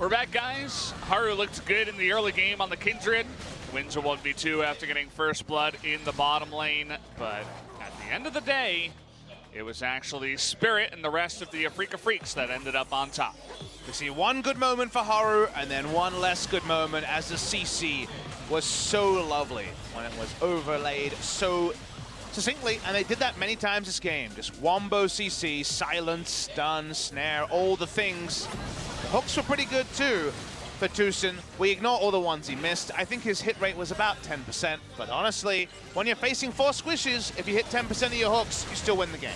We're back, guys. Haru looked good in the early game on the Kindred. Wins a 1v2 after getting first blood in the bottom lane. But at the end of the day, it was actually Spirit and the rest of the Afreeca Freecs that ended up on top. We see one good moment for Haru and then one less good moment as the CC was so lovely when it was overlaid so succinctly, and they did that many times this game. Just wombo CC, silence, stun, snare, all the things. The hooks were pretty good too for Tucson. We ignore all the ones he missed. I think his hit rate was about 10%, but honestly, when you're facing 4 squishes, if you hit 10% of your hooks, you still win the game.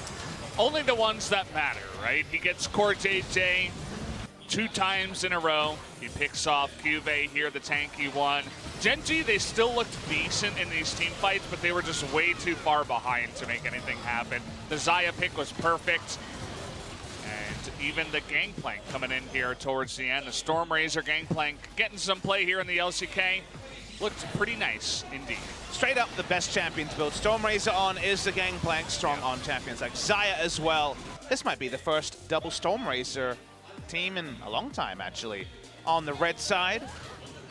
Only the ones that matter, right? He gets core JJ 2 times in a row. He picks off Cuvée here, the tanky one. Gen.G, they still looked decent in these team fights, but they were just way too far behind to make anything happen. The Xayah pick was perfect. And even the Gangplank coming in here towards the end. The Stormrazor Gangplank getting some play here in the LCK. Looked pretty nice indeed. Straight up the best champion to build Stormrazor on is the Gangplank. Strong on champions like Xayah as well. This might be the first double Stormrazor team in a long time, actually, on the red side.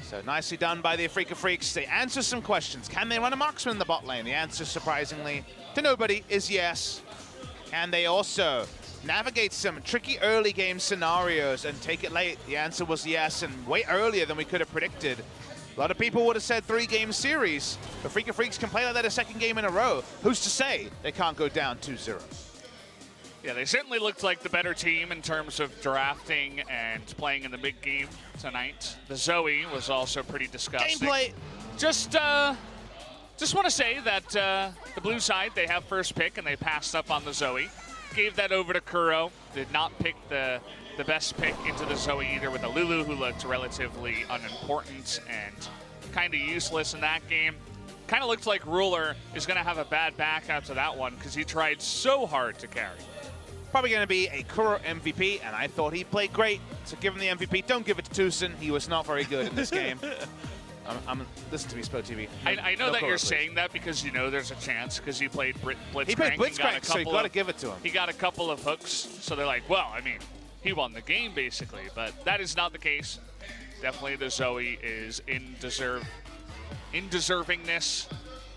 So nicely done by the Afreeca Freecs. They answer some questions. Can they run a marksman in the bot lane? The answer, surprisingly, to nobody is yes. Can they also navigate some tricky early game scenarios and take it late? The answer was yes, and way earlier than we could have predicted. A lot of people would have said 3-game series. The Afreeca Freecs can play like that a second game in a row. Who's to say they can't go down 2-0? Yeah, they certainly looked like the better team in terms of drafting and playing in the big game tonight. The Zoe was also pretty disgusting. Gameplay. Just want to say that the blue side, they have first pick and they passed up on the Zoe. Gave that over to Kuro. Did not pick the best pick into the Zoe either, with a Lulu who looked relatively unimportant and kind of useless in that game. Kind of looks like Ruler is going to have a bad back after that one because he tried so hard to carry. Probably going to be a Kuro MVP, and I thought he played great. So give him the MVP. Don't give it to Tucson. He was not very good in this game. Listen to me, Spo TV. I know that you're saying that because you know there's a chance because he played Blitzcrank. He played Blitzcrank, so you got to give it to him. He got a couple of hooks, so they're like, well, I mean, he won the game basically, but that is not the case. Definitely the Zoe is in deservingness.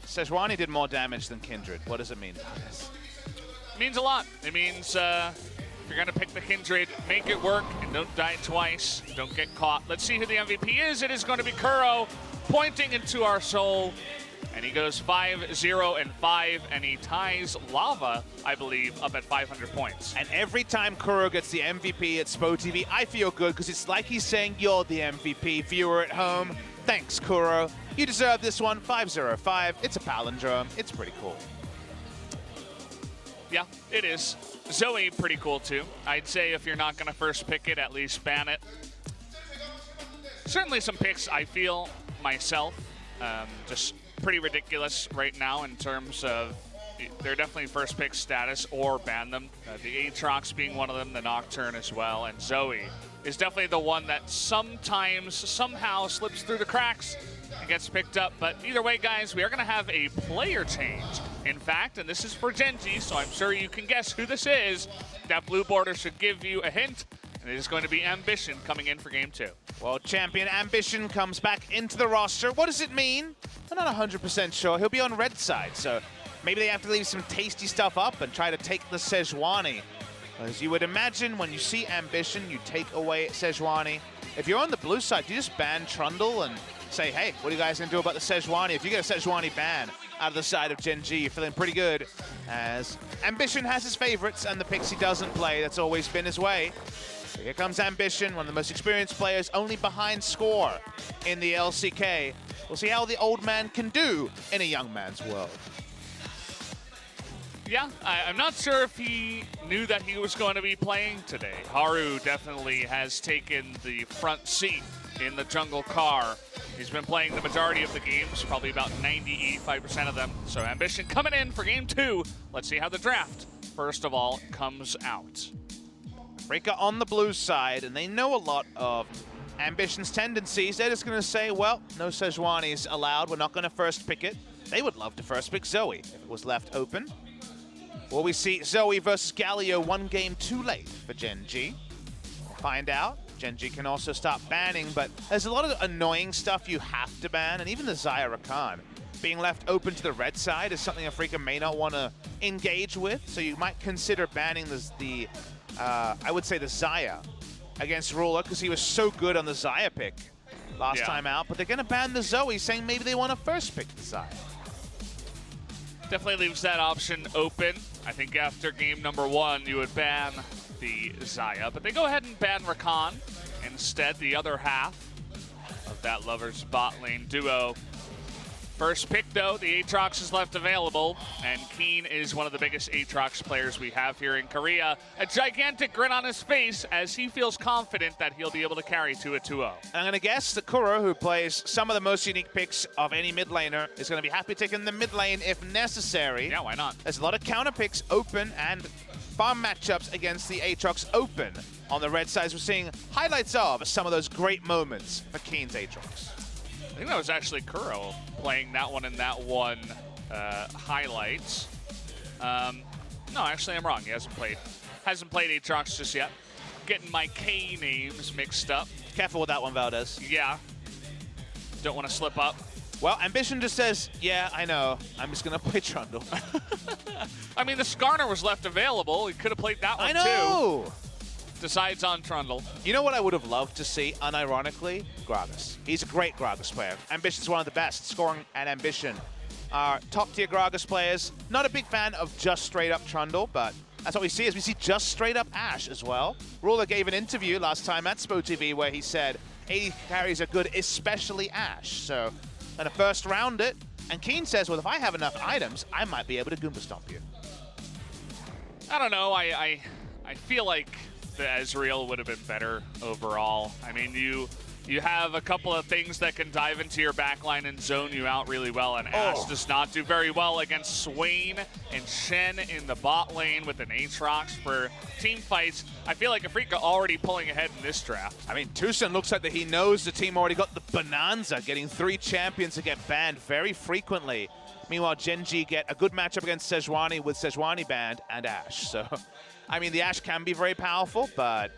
Sejuani did more damage than Kindred. What does it mean? It means a lot. It means if you're going to pick the Kindred, make it work and don't die twice. Don't get caught. Let's see who the MVP is. It is going to be Kuro, pointing into our soul. And he goes 5-0-5, and he ties Lava, I believe, up at 500 points. And every time Kuro gets the MVP at Spo TV, I feel good because it's like he's saying you're the MVP, viewer at home. Thanks, Kuro. You deserve this one. 5-0-5. It's a palindrome. It's pretty cool. Yeah, it is. Zoe, pretty cool too. I'd say if you're not going to first pick it, at least ban it. Certainly some picks I feel myself just pretty ridiculous right now in terms of they're definitely first pick status or ban them. The Aatrox being one of them, the Nocturne as well, and Zoe is definitely the one that sometimes, somehow slips through the cracks and gets picked up. But either way, guys, we are going to have a player change. In fact, and this is for Gen.G, so I'm sure you can guess who this is. That blue border should give you a hint, and it is going to be Ambition coming in for Game 2. Well, champion Ambition comes back into the roster. What does it mean? I'm not 100% sure. He'll be on red side, so maybe they have to leave some tasty stuff up and try to take the Sejuani. As you would imagine, when you see Ambition, you take away Sejuani. If you're on the blue side, you just ban Trundle and say, hey, what are you guys going to do about the Sejuani? If you get a Sejuani ban out of the side of Gen.G, you're feeling pretty good, as Ambition has his favorites and the picks he doesn't play. That's always been his way. So here comes Ambition, one of the most experienced players, only behind Score in the LCK. We'll see how the old man can do in a young man's world. Yeah, I'm not sure if he knew that he was going to be playing today. Haru definitely has taken the front seat in the jungle car. He's been playing the majority of the games, probably about 90-85% of them. So Ambition coming in for Game 2. Let's see how the draft, first of all, comes out. Afreeca on the blue side, and they know a lot of Ambition's tendencies. They're just going to say, well, no Sejuani's allowed. We're not going to first pick it. They would love to first pick Zoe if it was left open. Will we see Zoe versus Galio 1 game too late for Gen.G? We'll find out. Gen.G can also start banning, but there's a lot of annoying stuff you have to ban, and even the Xayah Rakan being left open to the red side is something Afreeca may not want to engage with, so you might consider banning I would say the Xayah against Ruler, because he was so good on the Xayah pick last time out, but they're going to ban the Zoe, saying maybe they want to first pick the Xayah. Definitely leaves that option open. I think after game number 1, you would ban the Xayah, but they go ahead and ban Rakan instead, the other half of that Lovers bot lane duo. First pick, though, the Aatrox is left available, and Keen is one of the biggest Aatrox players we have here in Korea. A gigantic grin on his face as he feels confident that he'll be able to carry to a 2-0. I'm going to guess that Kuro, who plays some of the most unique picks of any mid laner, is going to be happy taking the mid lane if necessary. Yeah, why not? There's a lot of counter picks open and farm matchups against the Aatrox open. On the red side, we're seeing highlights of some of those great moments for Keen's Aatrox. I think that was actually Kuro playing that one in that one highlights. No, actually I'm wrong. He hasn't played Aatrox just yet. Getting my K names mixed up. Careful with that one, Valdez. Yeah. Don't want to slip up. Well, Ambition just says, yeah, I know. I'm just going to play Trundle. I mean, the Skarner was left available. He could have played that one too. I know! Decides on Trundle. You know what I would have loved to see, unironically? Gragas. He's a great Gragas player. Ambition's one of the best. Scoring and Ambition are top-tier Gragas players. Not a big fan of just straight-up Trundle, but that's what we see, is we see just straight-up Ashe as well. Ruler gave an interview last time at SpoTV where he said 80 carries are good, especially Ashe. So, gonna first round it, and Keen says, well, if I have enough items, I might be able to Goomba Stomp you. I don't know. I feel like the Ezreal would have been better overall. I mean, you have a couple of things that can dive into your backline and zone you out really well, and Ashe does not do very well against Swain and Shen in the bot lane with an Aatrox for team fights. I feel like Afreeca already pulling ahead in this draft. I mean, Tucson looks like that he knows the team already got the bonanza, getting 3 champions to get banned very frequently. Meanwhile, Gen.G get a good matchup against Sejuani with Sejuani banned and Ashe. So, I mean, the Ashe can be very powerful, but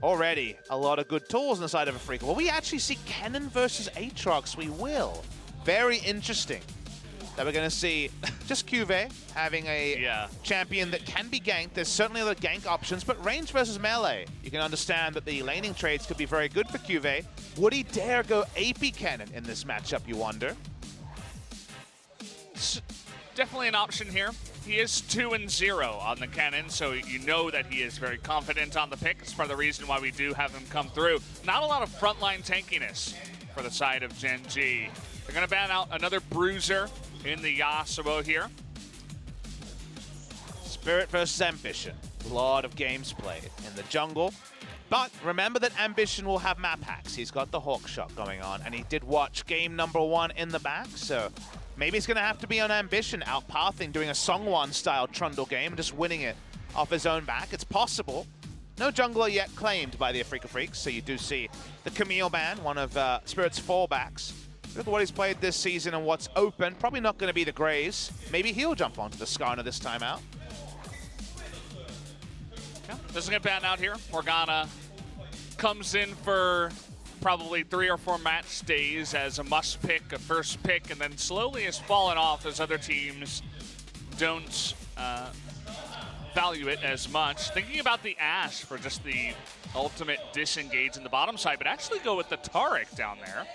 already a lot of good tools on the side of Afreeca. Will we actually see Kennen versus Aatrox? We will. Very interesting that we're going to see just QV having a champion that can be ganked. There's certainly other gank options, but range versus melee. You can understand that the laning trades could be very good for QV. Would he dare go AP Kennen in this matchup, you wonder? It's definitely an option here. He is 2-0 on the Kennen, so you know that he is very confident on the pick. It's part of the reason why we do have him come through. Not a lot of frontline tankiness for the side of Gen.G. They're going to ban out another bruiser in the Yasuo here. Spirit versus Ambition. A lot of games played in the jungle. But remember that Ambition will have map hacks. He's got the Hawk Shot going on, and he did watch game number 1 in the back, so maybe it's going to have to be on Ambition, outpathing, doing a Songwon-style Trundle game, just winning it off his own back. It's possible. No jungler yet claimed by the Afreeca Freecs, so you do see the Camille ban, one of Spirit's fallbacks. Look at what he's played this season and what's open. Probably not going to be the Graves. Maybe he'll jump onto the Skarner this time out. Yeah, doesn't get banned out here. Morgana comes in for probably 3 or 4 match days as a must pick, a first pick, and then slowly has fallen off as other teams don't value it as much. Thinking about the Ashe for just the ultimate disengage in the bottom side, but actually go with the Taric down there.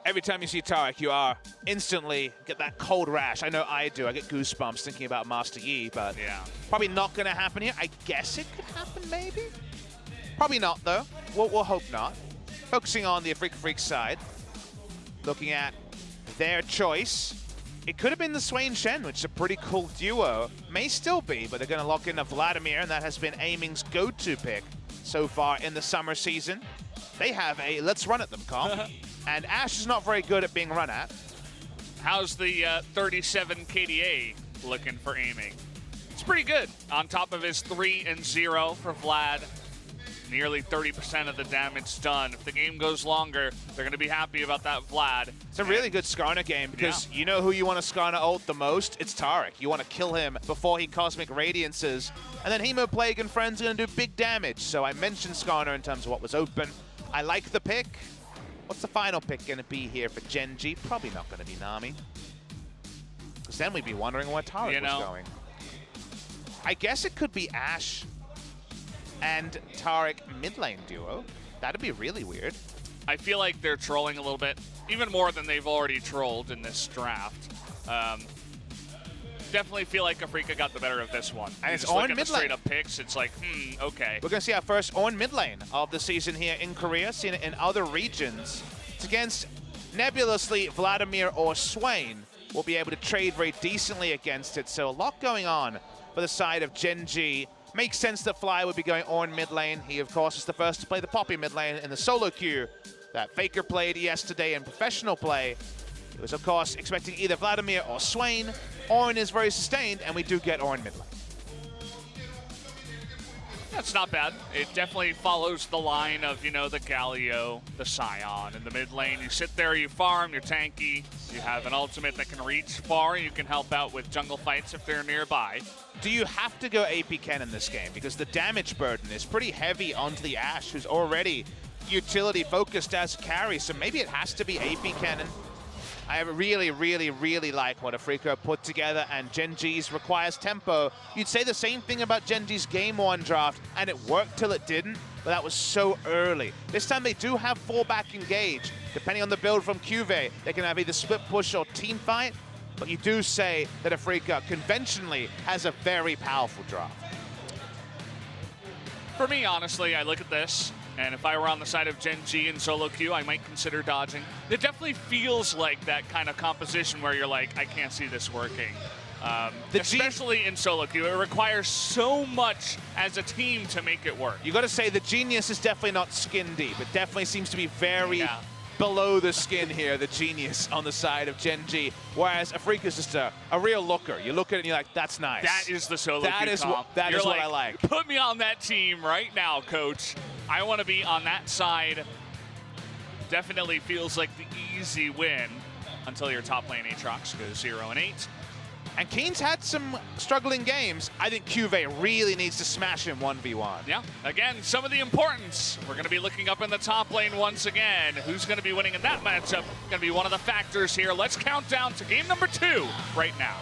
Every time you see Taric, you are instantly get that cold rash. I know I do. I get goosebumps thinking about Master Yi, but probably not going to happen here. I guess it could happen, maybe? Probably not, though. We'll hope not. Focusing on the Afreeca Freecs side, looking at their choice. It could have been the Swain Shen, which is a pretty cool duo. May still be, but they're going to lock in a Vladimir, and that has been Aiming's go-to pick so far in the summer season. They have a let's run at them comp, and Ashe is not very good at being run at. How's the 37 KDA looking for Aiming? It's pretty good. On top of his 3-0 for Vlad. nearly 30% of the damage done. If the game goes longer, they're going to be happy about that Vlad. It's a really good Skarner game because you know who you want to Skarner ult the most? It's Taric. You want to kill him before he Cosmic Radiances. And then Hemoplague and friends are going to do big damage. So I mentioned Skarner in terms of what was open. I like the pick. What's the final pick going to be here for Gen.G? Probably not going to be Nami. Because then we'd be wondering where Taric was going. I guess it could be Ashe and Taric mid lane duo. That'd be really weird. I feel like they're trolling a little bit, even more than they've already trolled in this draft. Definitely feel like Afreeca got the better of this one. And it's on mid lane. Straight up picks, it's like, okay. We're going to see our first on mid lane of the season here in Korea, seen it in other regions. It's against nebulously Vladimir or Swain. We'll be able to trade very decently against it, so a lot going on for the side of Gen.G. Makes sense that Fly would be going on mid lane. He, of course, is the first to play the Poppy mid lane in the solo queue that FLICKR played yesterday in professional play. He was, of course, expecting either Vladimir or Swain. Ornn is very sustained, and we do get Ornn mid lane. That's not bad. It definitely follows the line of, you know, the Galio, the Scion in the mid lane. You sit there, you farm, you're tanky. You have an ultimate that can reach far. You can help out with jungle fights if they're nearby. Do you have to go AP Ken in this game? Because the damage burden is pretty heavy onto the Ashe, who's already utility focused as a carry, so maybe it has to be AP Cannon. I really, really, really like what Afreeca put together, and Gen.G's requires tempo. You'd say the same thing about Gen.G's Game 1 draft, and it worked till it didn't, but that was so early. This time they do have fallback engage. Depending on the build from Cuvée, they can have either split push or team fight, but you do say that Afreeca conventionally has a very powerful draft. For me, honestly, I look at this, and if I were on the side of Gen.G in solo queue, I might consider dodging. It definitely feels like that kind of composition where you're like, I can't see this working. Especially in solo queue, it requires so much as a team to make it work. You got to say the genius is definitely not skin deep. It definitely seems to be very below the skin here, the genius on the side of Gen.G. Whereas Afreeca's just a real looker. You look at it and you're like, that's nice. That is the solo queue comp. That is what I like. Put me on that team right now, coach. I want to be on that side. Definitely feels like the easy win until your top lane Aatrox goes 0-8. And Keen's had some struggling games. I think Cuvée really needs to smash him 1v1. Yeah, again, some of the importance. We're going to be looking up in the top lane once again. Who's going to be winning in that matchup? Going to be one of the factors here. Let's count down to game number 2 right now.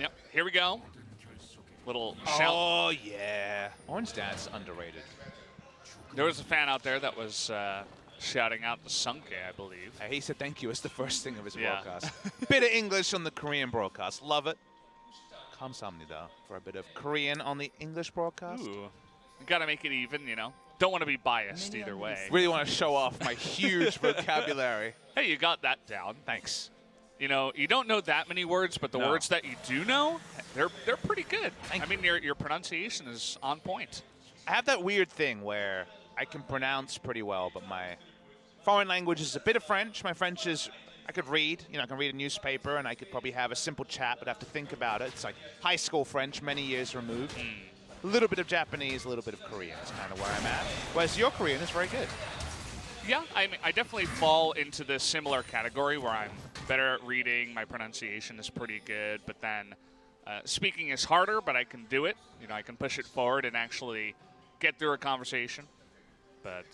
Yep, here we go. Little shout. Oh, yeah. Orange Dance underrated. There was a fan out there that was shouting out the Sunke, I believe. He said thank you as the first thing of his broadcast. Bit of English on the Korean broadcast. Love it. Kamsahamnida for a bit of Korean on the English broadcast. Ooh. Gotta make it even, you know. Don't want to be biased either way. Really want to show off my huge vocabulary. Hey, you got that down. Thanks. You know, you don't know that many words, but the words that you do know, they're pretty good. I mean, your pronunciation is on point. I have that weird thing where I can pronounce pretty well, but my foreign language is a bit of French. My French is, I could read, you know, I can read a newspaper and I could probably have a simple chat, but I have to think about it. It's like high school French, many years removed. A little bit of Japanese, a little bit of Korean is kind of where I'm at. Whereas your Korean is very good. Yeah, I mean, I definitely fall into this similar category where I'm better at reading, my pronunciation is pretty good, but then speaking is harder, but I can do it. You know, I can push it forward and actually get through a conversation. But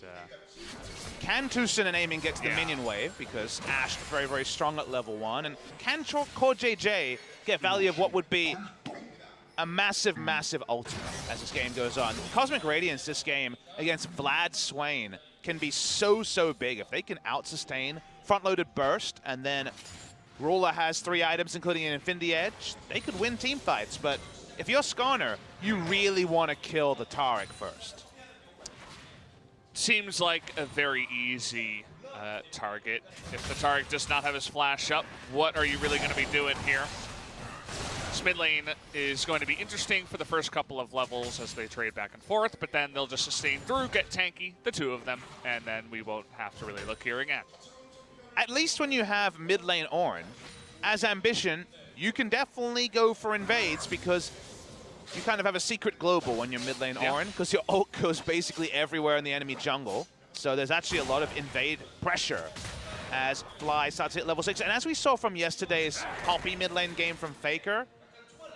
can Tucson and aiming get to the minion wave because Ashe very, very strong at level 1, and can Core JJ get value of what would be a massive, massive ultimate as this game goes on. Cosmic Radiance this game against Vlad Swain can be so, so big. If they can out-sustain front-loaded burst, and then Ruler has 3 items, including an Infinity Edge, they could win team fights. But if you're Skarner, you really want to kill the Taric first. Seems like a very easy target. If the target does not have his flash up, what are you really going to be doing here? This mid lane is going to be interesting for the first couple of levels as they trade back and forth, but then they'll just sustain through, get tanky, the two of them, and then we won't have to really look here again. At least when you have mid lane Ornn, as Ambition, you can definitely go for invades because you kind of have a secret global when you're mid lane Ornn, because your ult goes basically everywhere in the enemy jungle. So there's actually a lot of invade pressure as Fly starts to hit level 6. And as we saw from yesterday's Poppy mid lane game from FLICKR,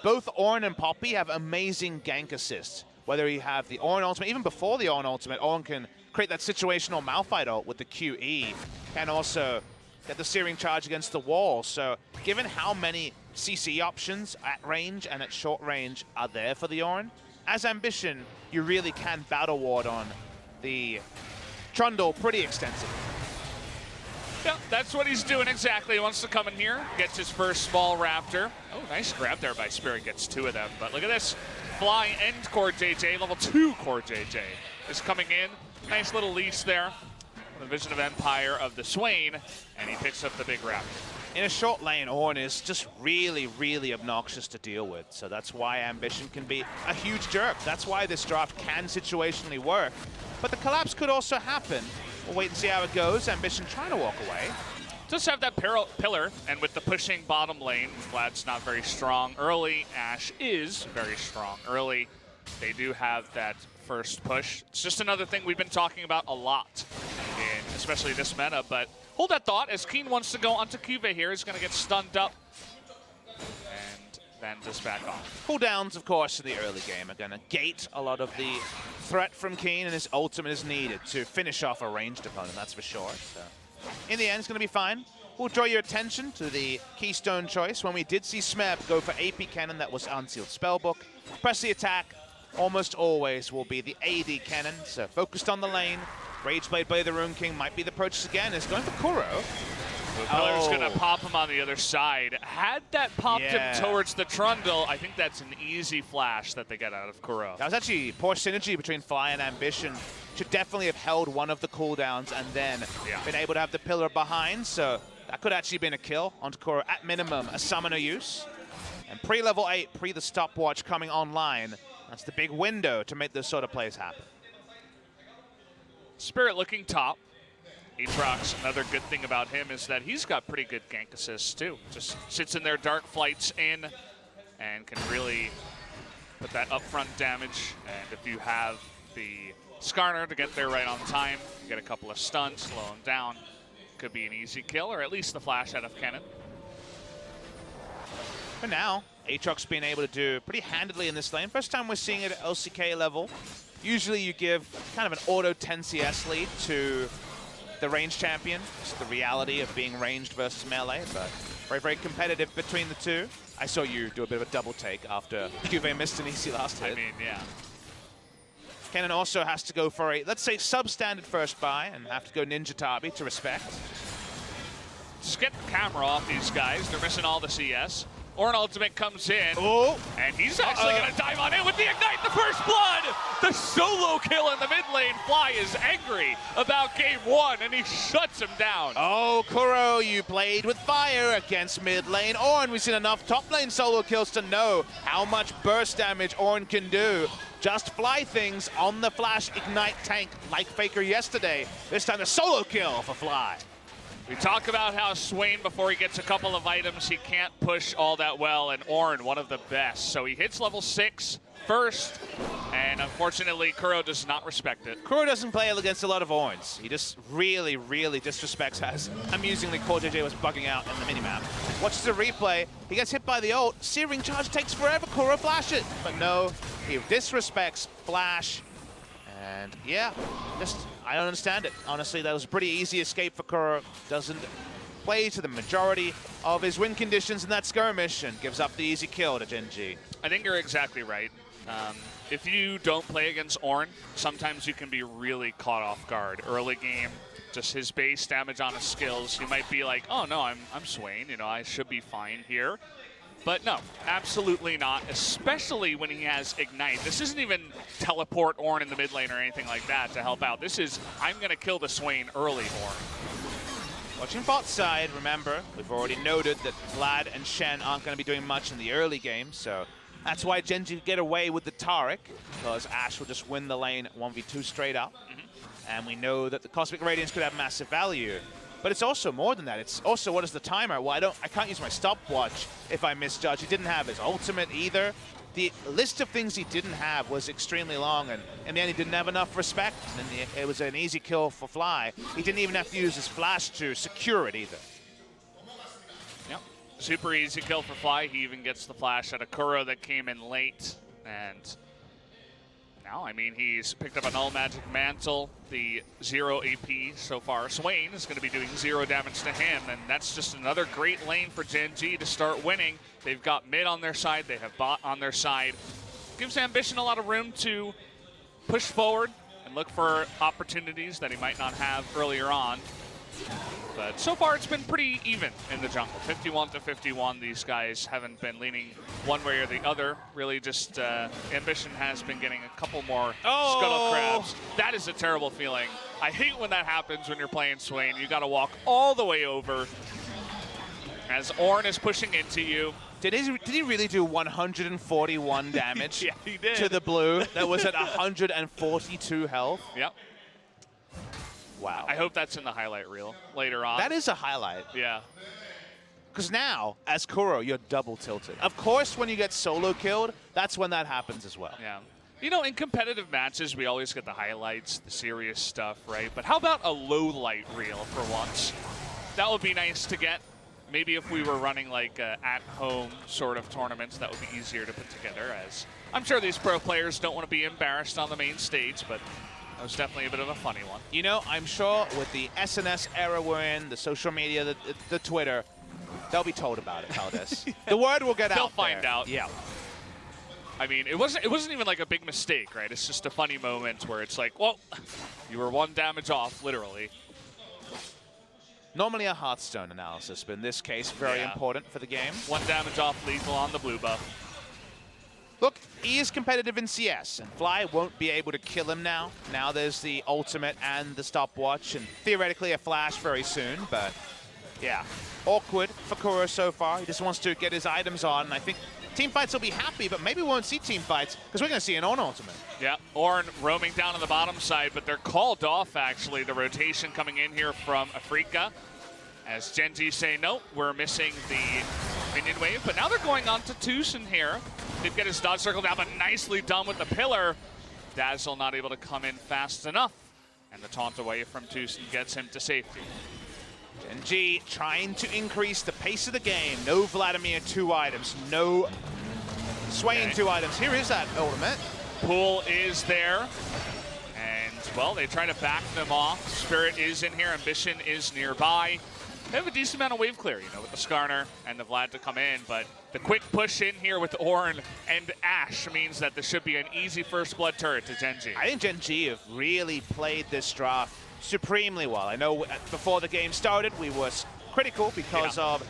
both Ornn and Poppy have amazing gank assists. Whether you have the Ornn ultimate, even before the Ornn ultimate, Ornn can create that situational Malphite ult with the QE, and also get the searing charge against the wall. So given how many CC options at range and at short range are there for the Ornn, as Ambition, you really can battle ward on the Trundle pretty extensively. Yeah, that's what he's doing exactly. He wants to come in here, gets his first small raptor. Oh, nice grab there by Spirit, gets two of them. But look at this, Fly and Core JJ, level 2 Core JJ is coming in. Nice little leash there. The Vision of Empire of the Swain, and he picks up the big raptor. In a short lane, Ornn is just really, really obnoxious to deal with. So that's why Ambition can be a huge jerk. That's why this draft can situationally work. But the collapse could also happen. We'll wait and see how it goes. Ambition trying to walk away. Just have that pillar, and with the pushing bottom lane, Vlad's not very strong early. Ashe is very strong early. They do have that first push. It's just another thing we've been talking about a lot, in especially this meta. But hold that thought, as Keen wants to go onto Cuvée here. He's going to get stunned up, and then just back off. Cooldowns, of course, in the early game are going to gate a lot of the threat from Keen, and his ultimate is needed to finish off a ranged opponent, that's for sure. So in the end, it's going to be fine. We'll draw your attention to the keystone choice when we did see Smeb go for AP Cannon. That was Unsealed Spellbook. Press the attack. Almost always will be the AD Cannon, so focused on the lane. Rageblade by the Rune King might be the approach again. Is going for Kuro. Pillar's gonna pop him on the other side. Had that popped him towards the Trundle, I think that's an easy flash that they get out of Kuro. That was actually poor synergy between Fly and Ambition. Should definitely have held one of the cooldowns and then been able to have the pillar behind, so that could actually been a kill onto Kuro. At minimum, a summoner use. And pre-level 8, pre the stopwatch coming online, that's the big window to make this sort of plays happen. Spirit looking top. Aatrox, another good thing about him is that he's got pretty good gank assists too. Just sits in there, dark flights in, and can really put that upfront damage. And if you have the Skarner to get there right on time, get a couple of stuns, slow him down, could be an easy kill, or at least the flash out of cannon. For now, Aatrox being able to do pretty handedly in this lane. First time we're seeing it at LCK level. Usually you give kind of an auto 10 CS lead to the range champion. It's the reality of being ranged versus melee, but very, very competitive between the two. I saw you do a bit of a double take after Cuvée missed an easy last hit. I mean, yeah. Cannon also has to go for a, let's say, substandard first buy and have to go Ninja Tabi to respect. Just get the camera off these guys. They're missing all the CS. Ornn ultimate comes in, and he's actually going to dive on in with the Ignite, the first blood! The solo kill in the mid lane. Fly is angry about game one, and he shuts him down. Oh, Kuro, you played with fire against mid lane Ornn. We've seen enough top lane solo kills to know how much burst damage Ornn can do. Just fly things on the flash Ignite tank like FLICKR yesterday. This time a solo kill for Fly. We talk about how Swain, before he gets a couple of items, he can't push all that well, and Ornn, one of the best. So he hits level 6 first, and unfortunately, Kuro does not respect it. Kuro doesn't play against a lot of Ornns. He just really, really disrespects as amusingly Core JJ was bugging out in the minimap. Watches the replay, he gets hit by the ult, Searing Charge takes forever, Kuro flash it. But no, he disrespects Flash, and yeah, just, I don't understand it. Honestly, that was a pretty easy escape for Kuro. Doesn't play to the majority of his win conditions in that skirmish and gives up the easy kill to Gen.G. I think you're exactly right. If you don't play against Ornn, sometimes you can be really caught off guard. Early game, just his base damage on his skills, you might be like, oh no, I'm Swain, you know, I should be fine here. But no, absolutely not, especially when he has Ignite. This isn't even teleport Ornn in the mid lane or anything like that to help out. This is, I'm going to kill the Swain early Ornn. Watching bot side, remember, we've already noted that Vlad and Shen aren't going to be doing much in the early game, so that's why Gen.G get away with the Taric, because Ashe will just win the lane 1v2 straight up. And we know that the Cosmic Radiance could have massive value. But it's also more than that. It's also, what is the timer? Well, I can't use my stopwatch if I misjudge. He didn't have his ultimate either. The list of things he didn't have was extremely long, and in the end, he didn't have enough respect. And it was an easy kill for Fly. He didn't even have to use his flash to secure it either. Yep. Super easy kill for Fly. He even gets the flash at a Kuro that came in late. And now, I mean, he's picked up a Null Magic Mantle, the 0 AP so far. Swain is going to be doing 0 damage to him, and that's just another great lane for Gen.G to start winning. They've got mid on their side, they have bot on their side. Gives Ambition a lot of room to push forward and look for opportunities that he might not have earlier on. But so far, it's been pretty even in the jungle. 51-51. These guys haven't been leaning one way or the other. Really, just Ambition has been getting a couple more scuttle crabs. That is a terrible feeling. I hate when that happens when you're playing Swain. You got to walk all the way over as Ornn is pushing into you. Did he really do 141 damage Yeah, he did. to the blue that was at 142 health? Yep. Wow. I hope that's in the highlight reel later on. That is a highlight. Yeah. Because now, as Kuro, you're double tilted. Of course, when you get solo killed, that's when that happens as well. Yeah. You know, in competitive matches, we always get the highlights, the serious stuff, right? But how about a low light reel for once? That would be nice to get. Maybe if we were running like at-home sort of tournaments, that would be easier to put together, as I'm sure these pro players don't want to be embarrassed on the main stage, but that was definitely a bit of a funny one. You know, I'm sure with the SNS era we're in, the social media, the Twitter, they'll be told about it, Valdez. The word will get out. They'll find out. Yeah. I mean, it wasn't even like a big mistake, right? It's just a funny moment where it's like, well, you were 1 damage off, literally. Normally a Hearthstone analysis, but in this case, very important for the game. 1 damage off lethal on the blue buff. Look, he is competitive in CS, and Fly won't be able to kill him now. Now there's the ultimate and the stopwatch, and theoretically a flash very soon, but yeah. Awkward for Kuro so far. He just wants to get his items on, and I think teamfights will be happy, but maybe we won't see teamfights, because we're going to see an Ornn ultimate. Yeah, Ornn roaming down on the bottom side, but they're called off, actually. The rotation coming in here from Afreeca, as Gen.G say, no, we're missing the minion wave, but now they're going on to Tucson here. They've got his dodge circle down, but nicely done with the pillar. Dazzle not able to come in fast enough, and the taunt away from Tucson gets him to safety. Gen.G trying to increase the pace of the game. No Vladimir 2 items, no Swain 2 items. Here is that ultimate. Pool is there, and well, they try to back them off. Spirit is in here, Ambition is nearby. They have a decent amount of wave clear, you know, with the Skarner and the Vlad to come in, but the quick push in here with Ornn and Ashe means that this should be an easy first blood turret to Gen.G. I think Gen.G have really played this draft supremely well. I know before the game started, we were critical because of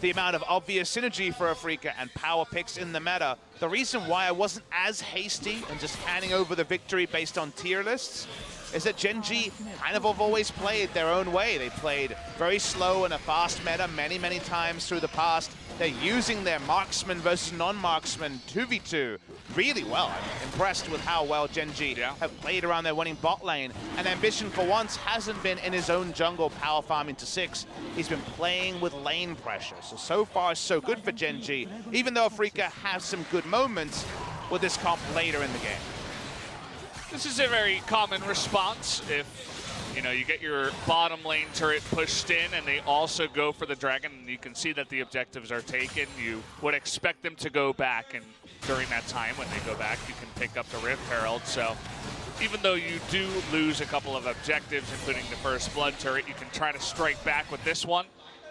the amount of obvious synergy for Afreeca and power picks in the meta. The reason why I wasn't as hasty and just handing over the victory based on tier lists is that Gen.G kind of have always played their own way. They played very slow in a fast meta many, many times through the past. They're using their marksman versus non-marksman 2v2 really well. I'm impressed with how well Gen.G have played around their winning bot lane. And Ambition, for once, hasn't been in his own jungle power farming to 6. He's been playing with lane pressure. So far, so good for Gen.G, even though Afreeca has some good moments with this comp later in the game. This is a very common response if, you know, you get your bottom lane turret pushed in and they also go for the dragon, and you can see that the objectives are taken. You would expect them to go back, and during that time when they go back, you can pick up the Rift Herald. So even though you do lose a couple of objectives, including the first blood turret, you can try to strike back with this one.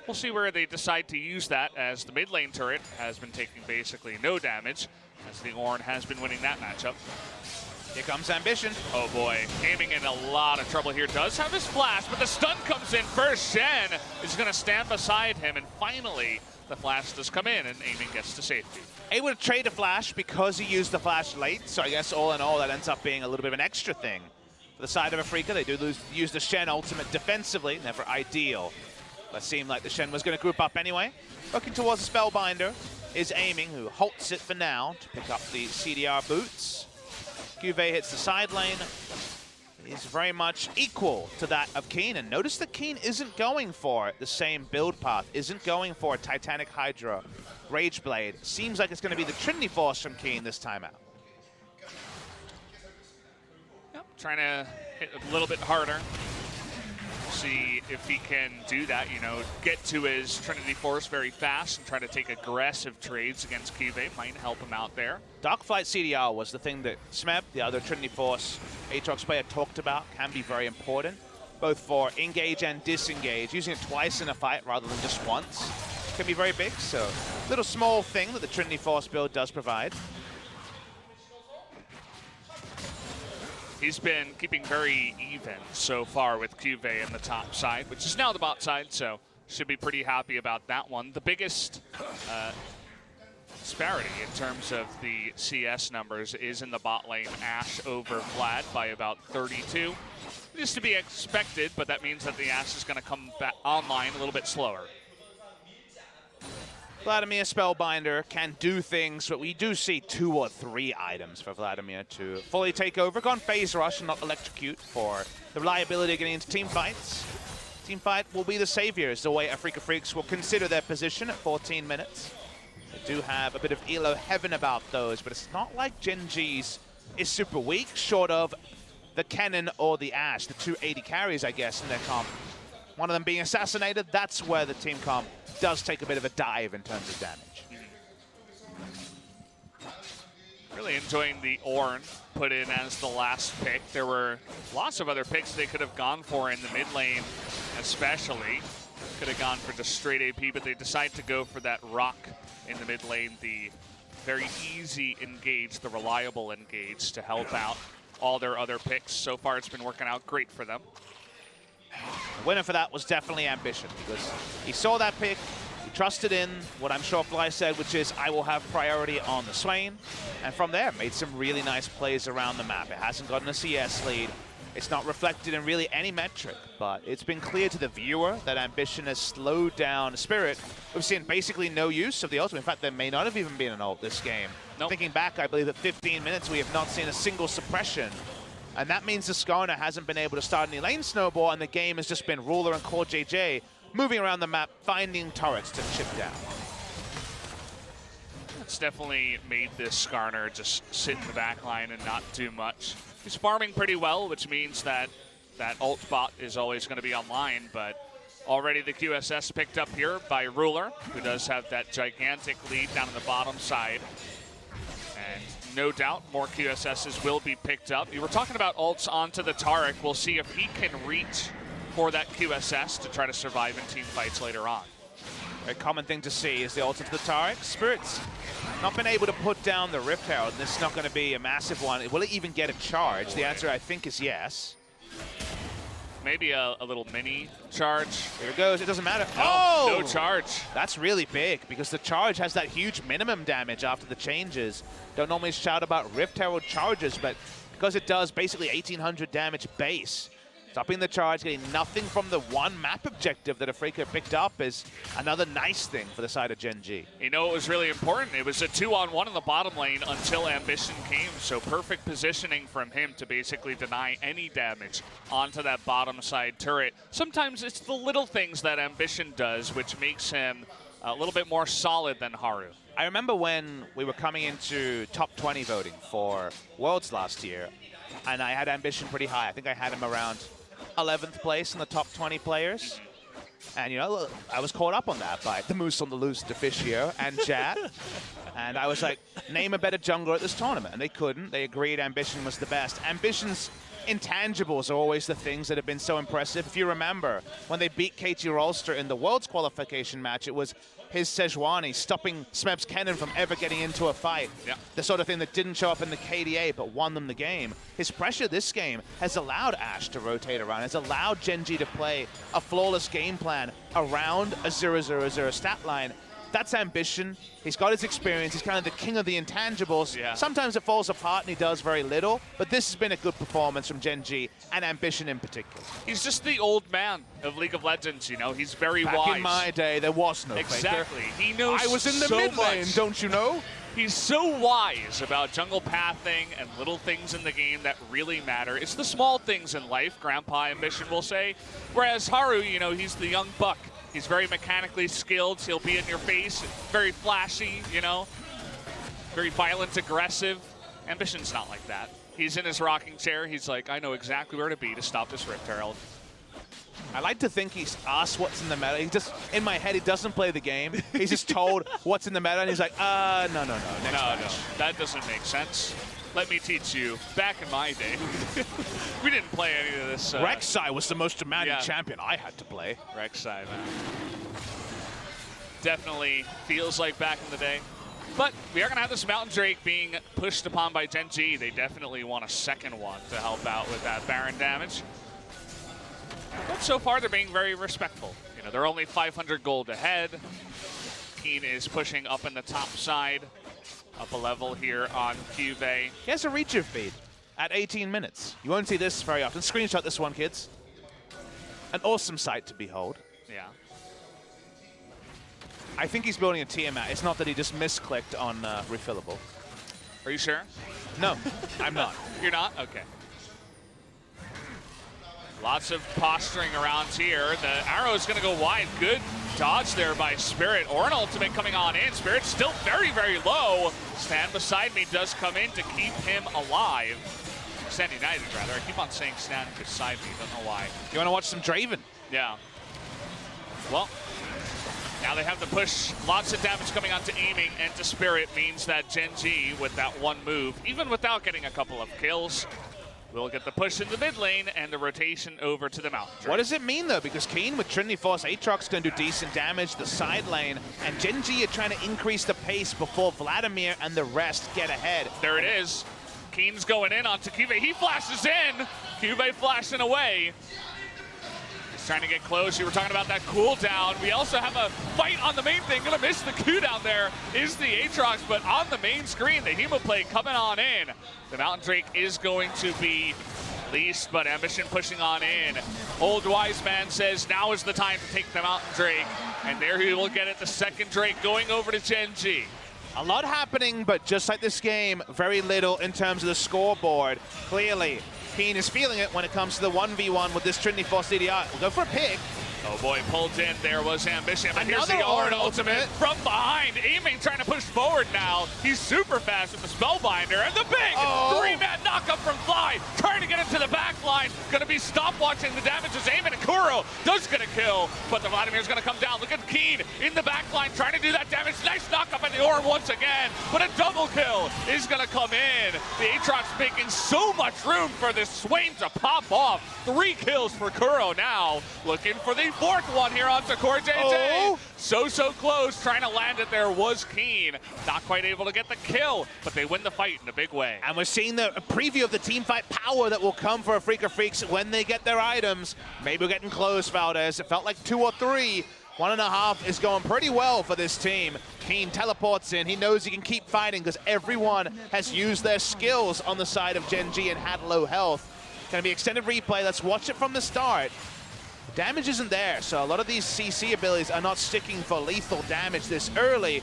We'll see where they decide to use that, as the mid lane turret has been taking basically no damage, as the Ornn has been winning that matchup. Here comes Ambition. Oh boy, Aiming in a lot of trouble here. Does have his flash, but the stun comes in first. Shen is going to stand beside him, and finally the flash does come in, and Aiming gets to safety. Able to trade a flash because he used the flash late, so I guess all in all that ends up being a little bit of an extra thing. For the side of Afreeca, they do use the Shen ultimate defensively, never ideal. That seemed like the Shen was going to group up anyway. Looking towards the Spellbinder is aiming, who halts it for now to pick up the CDR boots. Cuvée hits the side lane. Is very much equal to that of Keen. And notice that Keen isn't going for the same build path, isn't going for a Titanic Hydra, Rage Blade. Seems like it's going to be the Trinity Force from Keen this time out. Yep, trying to hit a little bit harder. See if he can do that, you know, get to his Trinity Force very fast and try to take aggressive trades against Cuvée. Might help him out there. Darkflight CDR was the thing that Smeb, the other Trinity Force Aatrox player, talked about. Can be very important, both for engage and disengage. Using it twice in a fight rather than just once can be very big. So, little small thing that the Trinity Force build does provide. He's been keeping very even so far with Cuvée in the top side, which is now the bot side, so should be pretty happy about that one. The biggest disparity in terms of the CS numbers is in the bot lane. Ashe over Vlad by about 32. Just to be expected, but that means that the Ashe is going to come back online a little bit slower. Vladimir Spellbinder can do things, but we do see 2 or 3 items for Vladimir to fully take over. Gone Phase Rush and not Electrocute for the reliability of getting into team fights. Team fight will be the saviors, the way Afreeca Freecs will consider their position at 14 minutes. They do have a bit of Elo heaven about those, but it's not like Gen.G's is super weak, short of the Kennen or the Ashe, the 2 AD carries, I guess, in their comp. One of them being assassinated, that's where the team comp does take a bit of a dive in terms of damage. Really enjoying the Ornn put in as the last pick. There were lots of other picks they could have gone for in the mid lane, especially. Could have gone for just straight AP, but they decide to go for that rock in the mid lane, the very easy engage, the reliable engage to help out all their other picks. So far, it's been working out great for them. The winner for that was definitely Ambition, because he saw that pick, he trusted in what I'm sure Fly said, which is, I will have priority on the Swain, and from there, made some really nice plays around the map. It hasn't gotten a CS lead. It's not reflected in really any metric, but it's been clear to the viewer that Ambition has slowed down Spirit. We've seen basically no use of the ultimate. In fact, there may not have even been an ult this game. Nope. Thinking back, I believe at 15 minutes, we have not seen a single suppression. And that means the Skarner hasn't been able to start any lane snowball, and the game has just been Ruler and Core JJ moving around the map, finding turrets to chip down. It's definitely made this Skarner just sit in the back line and not do much. He's farming pretty well, which means that that ult bot is always going to be online, but already the QSS picked up here by Ruler, who does have that gigantic lead down on the bottom side. And no doubt more QSSs will be picked up. You were talking about ults onto the Taric. We'll see if he can reach for that QSS to try to survive in team fights later on. A common thing to see is the ult into the Taric. Spirit's not been able to put down the Rift Herald, and this is not going to be a massive one. Will it even get a charge? The answer, I think, is yes. Maybe a little mini charge. Here it goes. It doesn't matter. No charge. That's really big, because the charge has that huge minimum damage after the changes. Don't normally shout about Rift Herald charges, but because it does basically 1,800 damage base, stopping the charge, getting nothing from the one map objective that Afreeca picked up is another nice thing for the side of Gen.G. You know, it was really important. It was a 2-on-1 in the bottom lane until Ambition came, so perfect positioning from him to basically deny any damage onto that bottom side turret. Sometimes it's the little things that Ambition does which makes him a little bit more solid than Haru. I remember when we were coming into top 20 voting for Worlds last year, and I had Ambition pretty high. I think I had him around 11th place in the top 20 players. And, you know, I was caught up on that by the Moose on the Loose, Deficio, and Jat. And I was like, name a better jungler at this tournament. And they couldn't. They agreed Ambition was the best. Ambition's intangibles are always the things that have been so impressive. If you remember, when they beat KT Rolster in the Worlds qualification match, it was his Sejuani stopping Smeb's Kennen from ever getting into a fight. Yeah. The sort of thing that didn't show up in the KDA but won them the game. His pressure this game has allowed Ashe to rotate around, has allowed Gen.G to play a flawless game plan around a 0-0-0 stat line. That's ambition. He's got his experience. He's kind of the king of the intangibles. Yeah. Sometimes it falls apart and he does very little, but this has been a good performance from Gen.G and ambition in particular. He's just the old man of League of Legends, you know. He's very Back wise. in my day, there was no Exactly. FLICKR. He knows I was in the so mid lane, much. don't you know? He's so wise about jungle pathing and little things in the game that really matter. It's the small things in life, Grandpa Ambition will say. Whereas Haru, you know, he's the young buck. He's very mechanically skilled. He'll be in your face, very flashy, you know, very violent, aggressive. Ambition's not like that. He's in his rocking chair. He's like, I know exactly where to be to stop this Rift Herald. I like to think he's asked what's in the meta. He just, in my head, he doesn't play the game. He's just told what's in the meta, and he's like, no, next match. No, that doesn't make sense. Let me teach you. Back in my day, we didn't play any of this. Rek'Sai was the most demanding champion I had to play. Rek'Sai, man. Definitely feels like back in the day. But we are going to have this Mountain Drake being pushed upon by Gen.G. They definitely want a second one to help out with that Baron damage. But so far, they're being very respectful. You know, they're only 500 gold ahead. Keen is pushing up in the top side, up a level here on Cuvée. He has a reacher feed at 18 minutes. You won't see this very often. Screenshot this one, kids. An awesome sight to behold. Yeah. I think he's building a Tiamat. It's not that he just misclicked on refillable. Are you sure? No, I'm not. You're not? Okay. Lots of posturing around here. The arrow is going to go wide. Good dodge there by Spirit. Or an ultimate coming on in. Spirit's still very, very low. Stand Beside Me does come in to keep him alive. Stand United, rather. I keep on saying Stand Beside Me. Don't know why. You want to watch some Draven? Yeah. Well, now they have the push. Lots of damage coming onto aiming, and to Spirit means that Gen.G, with that one move, even without getting a couple of kills, will get the push in the mid lane and the rotation over to the Mountain Drake. What does it mean, though? Because Keen with Trinity Force, Aatrox going to do decent damage, the side lane, and Gen.G are trying to increase the pace before Vladimir and the rest get ahead. There it is. Keen's going in onto Cuvée. He flashes in. Cuvée flashing away. He's trying to get close. You were talking about that cooldown. We also have a fight on the main thing. Gonna miss the cooldown there is the Aatrox, but on the main screen, the Hemoplay coming on in. The Mountain Drake is going to be least, but Ambition pushing on in. Old Wise Man says now is the time to take the Mountain Drake, and there he will get it. The second Drake going over to Gen.G. A lot happening, but just like this game, very little in terms of the scoreboard. Clearly, Keen is feeling it when it comes to the 1v1 with this Trinity Force DDR. We'll go for a pick. Oh boy, pulled in. There was Ambition. But here's Another the Ornn Ornn ultimate from behind. Aiming, trying to push forward now. He's super fast with the Spellbinder. And the big three-man knockup from Fly. Trying to get into the back line. Going to be stopwatching the damage as Aiming, and Kuro does get a kill. But the Vladimir's going to come down. Look at Keen in the back line trying to do that damage. Nice knockup at the Ornn once again. But a double kill is going to come in. The Aatrox making so much room for this Swain to pop off. 3 kills for Kuro now. Looking for the 4th one here onto Core JJ. So close, trying to land it there was Keen. Not quite able to get the kill, but they win the fight in a big way. And we're seeing a preview of the teamfight power that will come for Afreeca Freecs when they get their items. Maybe we're getting close, Valdez. It felt like 2 or 3. 1.5 is going pretty well for this team. Keen teleports in. He knows he can keep fighting because everyone has used their skills on the side of Gen.G and had low health. Gonna be extended replay. Let's watch it from the start. Damage isn't there, so a lot of these CC abilities are not sticking for lethal damage this early.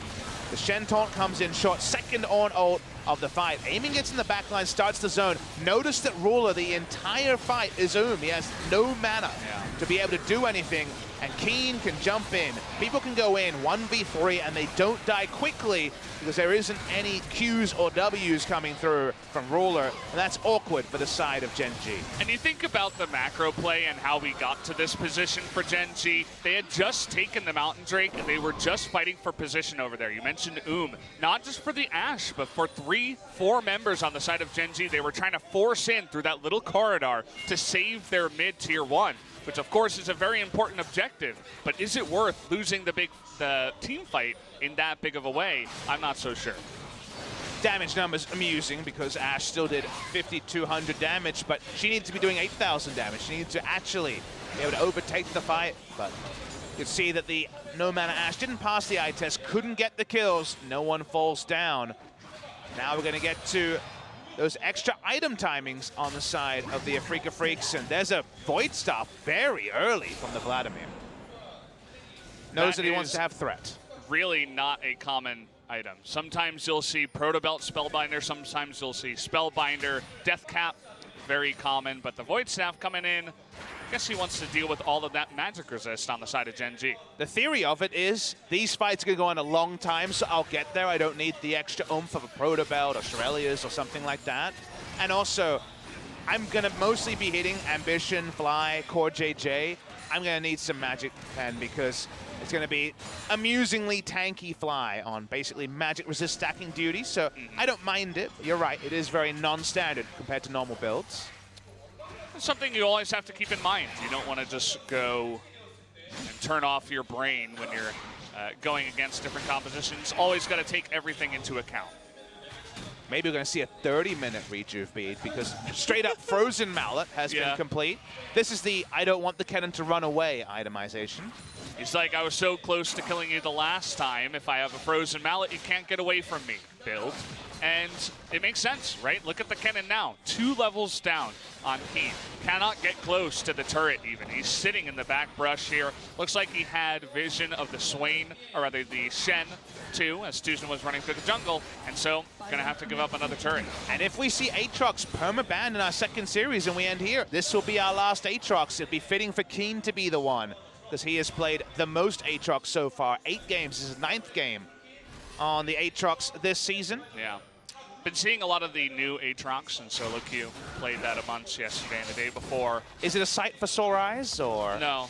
The Shen taunt comes in short, second on ult of the fight. Aiming gets in the backline, starts the zone. Notice that Ruler, the entire fight is He has no mana to be able to do anything, and Keen can jump in. People can go in 1v3 and they don't die quickly because there isn't any Qs or Ws coming through from Ruler, and that's awkward for the side of Gen.G. And you think about the macro play and how we got to this position for Gen.G. They had just taken the Mountain Drake and they were just fighting for position over there. You mentioned not just for the Ashe, but for 3-4 members on the side of Gen.G. They were trying to force in through that little corridor to save their mid-tier 1, which of course is a very important objective. But is it worth losing the team fight in that big of a way? I'm not so sure. Damage numbers amusing because Ashe still did 5,200 damage, but she needs to be doing 8,000 damage. She needs to actually be able to overtake the fight, but You can see that the No Mana Ash didn't pass the eye test, couldn't get the kills. No one falls down. Now we're going to get to those extra item timings on the side of the Afreeca Freecs, and there's a Void Staff very early from the Vladimir. Knows that he wants to have threat. Really not a common item. Sometimes you'll see Proto Belt Spellbinder, sometimes you'll see Spellbinder, Death Cap, very common, but the Void Staff coming in, I guess he wants to deal with all of that magic resist on the side of Gen.G. The theory of it is these fights are going to go on a long time, so I'll get there. I don't need the extra oomph of a Proto Belt or Shurelia's or something like that. And also, I'm going to mostly be hitting Ambition, Fly, Core JJ. I'm going to need some magic pen because it's going to be amusingly tanky Fly on basically magic resist stacking duty, so I don't mind it. You're right, it is very non-standard compared to normal builds. It's something you always have to keep in mind. You don't want to just go and turn off your brain when you're going against different compositions. Always got to take everything into account. Maybe we're going to see a 30-minute rejuve bead because straight up Frozen Mallet has been complete. This is the I don't want the cannon to run away itemization. He's like, I was so close to killing you the last time. If I have a Frozen Mallet, you can't get away from me build. And it makes sense, right? Look at the cannon now. 2 levels down on Keen. Cannot get close to the turret even. He's sitting in the back brush here. Looks like he had vision of the Swain, or rather the Shen too, as Tucson was running through the jungle. And so, gonna have to give up another turret. And if we see Aatrox perma-ban in our second series and we end here, this will be our last Aatrox. It'd be fitting for Keen to be the one, because he has played the most Aatrox so far. 8 games, this is his 9th game on the Aatrox this season. Yeah. Been seeing a lot of the new Aatrox, and Solo Q played that a bunch yesterday and the day before. Is it a sight for sore eyes, or? No.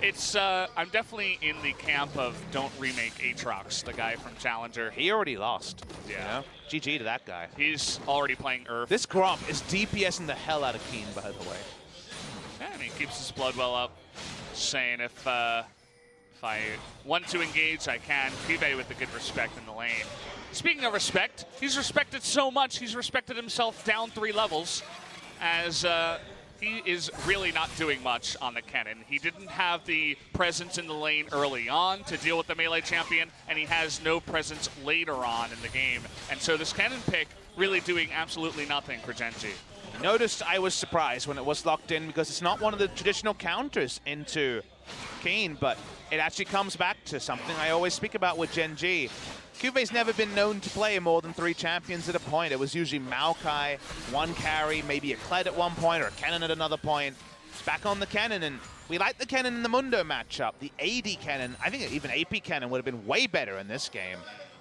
It's, I'm definitely in the camp of don't remake Aatrox, the guy from Challenger. He already lost. Yeah. You know? GG to that guy. He's already playing Earth. This Gromp is DPSing the hell out of Keen, by the way. Yeah, and he keeps his blood well up, saying if I want to engage, I can. Kibe with the good respect in the lane. Speaking of respect, he's respected so much, he's respected himself down 3 levels, as he is really not doing much on the cannon. He didn't have the presence in the lane early on to deal with the melee champion, and he has no presence later on in the game. And so this cannon pick really doing absolutely nothing for Gen.G. Noticed I was surprised when it was locked in because it's not one of the traditional counters into Keen, but it actually comes back to something I always speak about with Gen.G. Cube's never been known to play more than 3 champions at a point. It was usually Maokai, 1 carry, maybe a Kled at one point, or a Cannon at another point. It's back on the Cannon, and we like the Cannon in the Mundo matchup. The AD Cannon, I think even AP Cannon would have been way better in this game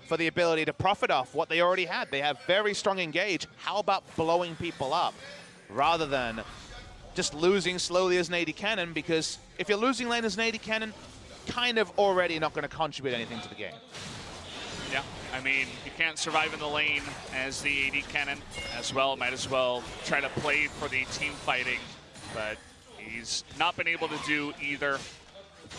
for the ability to profit off what they already had. They have very strong engage. How about blowing people up rather than just losing slowly as an AD Cannon? Because if you're losing lane as an AD Cannon, kind of already not going to contribute anything to the game. Yeah, I mean, you can't survive in the lane as the AD Cannon as well. Might as well try to play for the team fighting, but he's not been able to do either.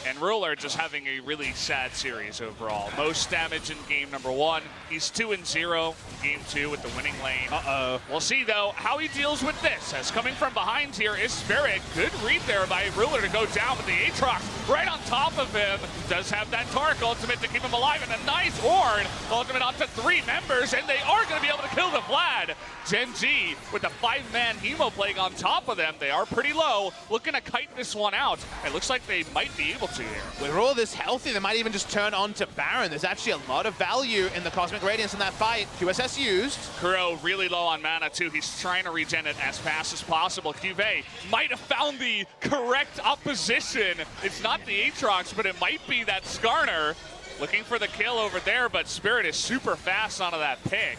And Ruler just having a really sad series overall. Most damage in game number 1. He's 2-0 game 2 with the winning lane. Uh-oh. We'll see, though, how he deals with this. As coming from behind here is Spirit. Good read there by Ruler to go down with the Aatrox right on top of him. Does have that Tark ultimate to keep him alive, and a nice Horn ultimate onto 3 members, and they are going to be able to kill the Vlad. Gen.G with the 5-man Hemo playing on top of them. They are pretty low, looking to kite this one out. It looks like they might be able to here. With all this healthy, they might even just turn on to Baron. There's actually a lot of value in the Cosmic Radiance in that fight. QSS used. Kuro really low on mana too. He's trying to regen it as fast as possible. Cuvée might have found the correct opposition. It's not the Aatrox, but it might be that Skarner. Looking for the kill over there, but Spirit is super fast onto that pick.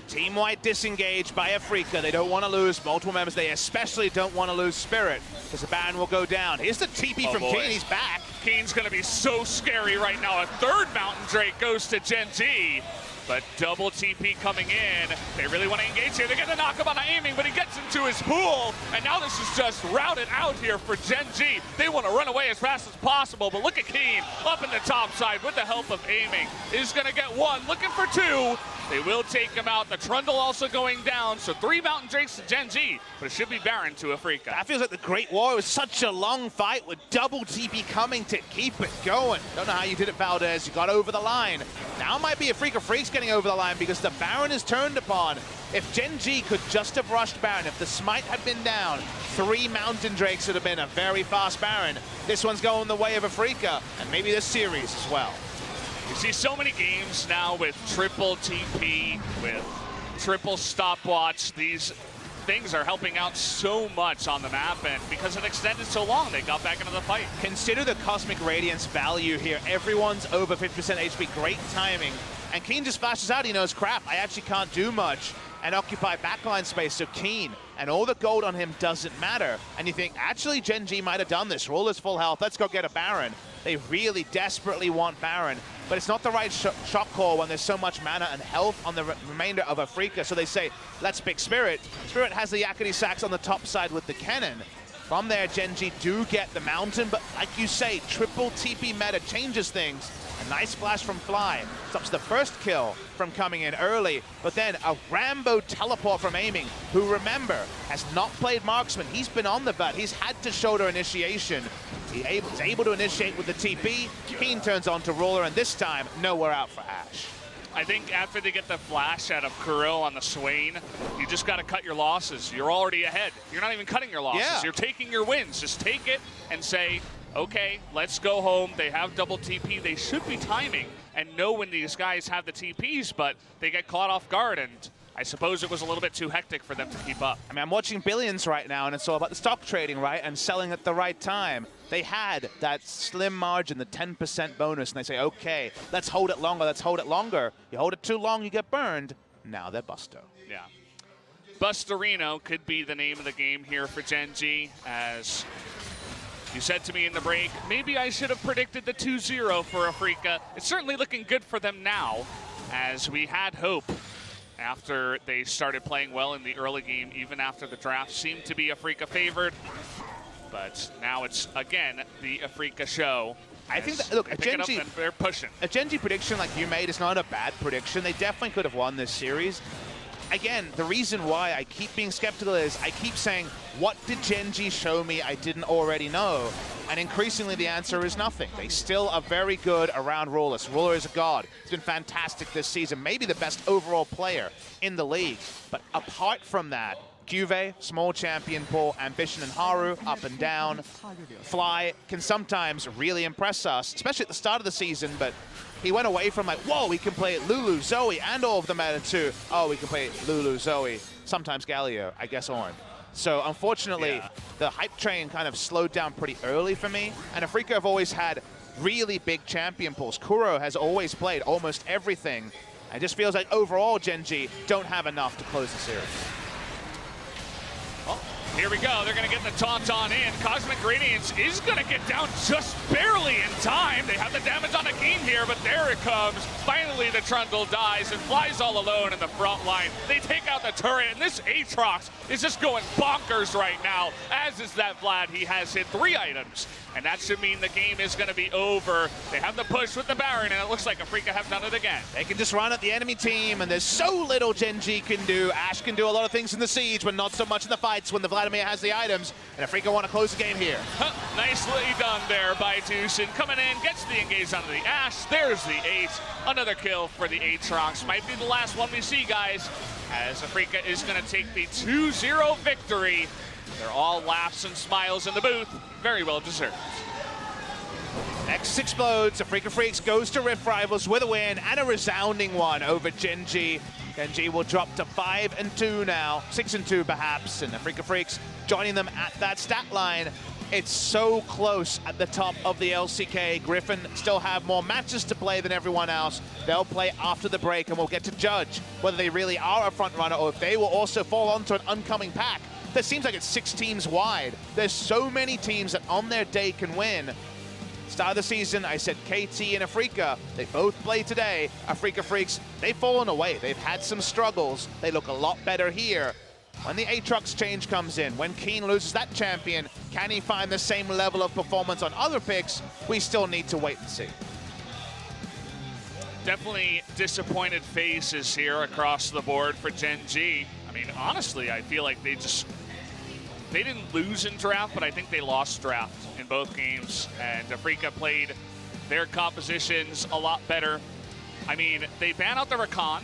Team-wide disengaged by Afreeca. They don't want to lose multiple members. They especially don't want to lose Spirit, because the Baron will go down. Here's the TP from Keen. He's back. Keen's going to be so scary right now. A 3rd Mountain Drake goes to Gen.G, but double TP coming in. They really want to engage here. They're going to knock him on aiming, but he gets into his pool, and now this is just routed out here for Gen.G. They want to run away as fast as possible, but look at Keen up in the top side with the help of aiming. Is going to get 1, looking for 2. They will take him out. The Trundle also going down, so 3 Mountain Drakes to Gen.G, but it should be Baron to Afreeca. That feels like the Great War. It was such a long fight with double TP coming to keep it going. Don't know how you did it, Valdez. You got over the line. Now it might be Afreeca Freecs getting over the line because the Baron is turned upon. If Gen.G could just have rushed Baron, if the smite had been down, 3 Mountain Drakes would have been a very fast Baron. This one's going the way of Afreeca, and maybe this series as well. You see so many games now with triple TP, with triple stopwatch. These things are helping out so much on the map, and because it extended so long, they got back into the fight. Consider the Cosmic Radiance value here. Everyone's over 50% HP, great timing. And Keen just flashes out, he knows, crap, I actually can't do much and occupy backline space, so Keen, and all the gold on him doesn't matter. And you think, actually, Gen.G might have done this. Roller's full health, let's go get a Baron. They really desperately want Baron, but it's not the right shot call when there's so much mana and health on the remainder of Afreeca, so they say, let's pick Spirit. Spirit has the Yakety Sax on the top side with the cannon. From there, Gen.G do get the Mountain, but like you say, triple TP meta changes things. A nice flash from Fly stops the first kill from coming in early, but then a Rambo teleport from Aiming, who, remember, has not played Marksman. He's been on the bat. He's had to shoulder initiation. He's able to initiate with the TP. Keen turns on to Roller, and this time, nowhere out for Ash. I think after they get the flash out of Kuro on the Swain, you just got to cut your losses. You're already ahead. You're not even cutting your losses. Yeah. You're taking your wins. Just take it and say, okay, let's go home. They have double TP. They should be timing and know when these guys have the TPs, but they get caught off guard, and I suppose it was a little bit too hectic for them to keep up. I mean, I'm watching Billions right now, and it's all about the stock trading, right, and selling at the right time. They had that slim margin, the 10% bonus, and they say, okay, let's hold it longer, let's hold it longer. You hold it too long, you get burned. Now they're Busto. Yeah. Bustorino could be the name of the game here for Gen.G, as you said to me in the break, maybe I should have predicted the 2-0 for Afreeca. It's certainly looking good for them now, as we had hope after they started playing well in the early game, even after the draft seemed to be Afreeca favored. But now it's, again, the Afreeca show. I think that, look, Gen.G, they're pushing. A Gen.G prediction like you made is not a bad prediction. They definitely could have won this series. Again, the reason why I keep being skeptical is I keep saying, what did Gen.G show me I didn't already know? And increasingly the answer is nothing. They still are very good around Roller. Roller is a god. He's been fantastic this season, maybe the best overall player in the league. But apart from that, Juve, small champion pool, Ambition and Haru, up and down. Fly can sometimes really impress us, especially at the start of the season, but he went away from like, whoa, we can play Lulu, Zoe, and all of them meta to, oh, we can play Lulu, Zoe, sometimes Galio, I guess Ornn. So unfortunately, the hype train kind of slowed down pretty early for me, and Afreeca have always had really big champion pools. Kuro has always played almost everything. It just feels like overall Gen.G don't have enough to close the series. Oh, here we go. They're going to get the Tauntaun in. Cosmic Radiance is going to get down just barely in time. They have the damage on the game here, but there it comes. Finally, the Trundle dies and flies all alone in the front line. They take out the turret, and this Aatrox is just going bonkers right now, as is that Vlad. He has hit 3 items, and that should mean the game is going to be over. They have the push with the Baron, and it looks like Afreeca have done it again. They can just run at the enemy team, and there's so little Gen.G can do. Ash can do a lot of things in the siege, but not so much in the fights when the Vladimir has the items, and Afreeca want to close the game here. Nicely done there by Tucson. Coming in, gets the engage onto the Ash. There's the 8. Another kill for the Aatrox. Might be the last one we see, guys, as Afreeca is going to take the 2-0 victory. They're all laughs and smiles in the booth. Very well deserved. Nexus explodes. Afreeca Freecs goes to Rift Rivals with a win, and a resounding one over Gen.G. Gen.G will drop to 5-2 now, 6-2 perhaps, and Afreeca Freecs joining them at that stat line. It's so close at the top of the LCK. Griffin still have more matches to play than everyone else. They'll play after the break, and we'll get to judge whether they really are a front runner or if they will also fall onto an oncoming pack. That seems like it's 6 teams wide. There's so many teams that on their day can win. Start of the season, I said KT and Afreeca. They both play today. Afreeca Freecs, they've fallen away. They've had some struggles. They look a lot better here. When the Aatrox change comes in, when Keen loses that champion, can he find the same level of performance on other picks? We still need to wait and see. Definitely disappointed faces here across the board for Gen.G. I mean, honestly, I feel like they didn't lose in draft, but I think they lost draft in both games. And Afreeca played their compositions a lot better. I mean, they ban out the Rakan,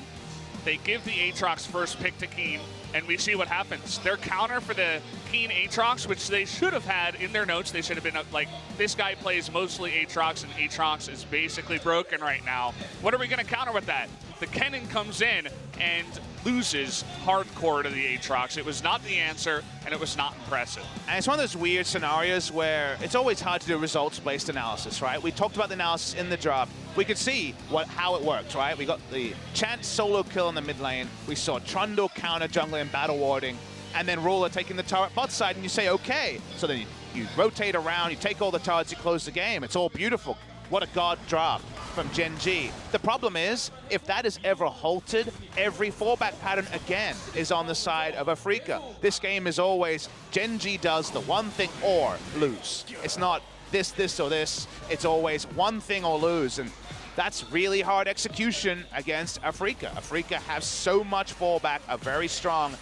they give the Aatrox first pick to Keen, and we see what happens. Their counter for the Keen Aatrox, which they should have had in their notes, they should have been like, this guy plays mostly Aatrox, and Aatrox is basically broken right now. What are we gonna counter with that? The Kennen comes in and loses hardcore to the Aatrox. It was not the answer, and it was not impressive. And it's one of those weird scenarios where it's always hard to do results-based analysis, right? We talked about the analysis in the draft. We could see how it worked, right? We got the Chance solo kill in the mid lane. We saw Trundle counter jungling and battle warding, and then Ruler taking the turret bot side, and you say, okay. So then you rotate around, you take all the turrets, you close the game. It's all beautiful. What a god draft from Gen.G. The problem is, if that is ever halted, every fallback pattern again is on the side of Afreeca. This game is always Gen.G does the one thing or lose. It's not this, this, or this. It's always one thing or lose. And that's really hard execution against Afreeca. Afreeca have so much fallback, are very strong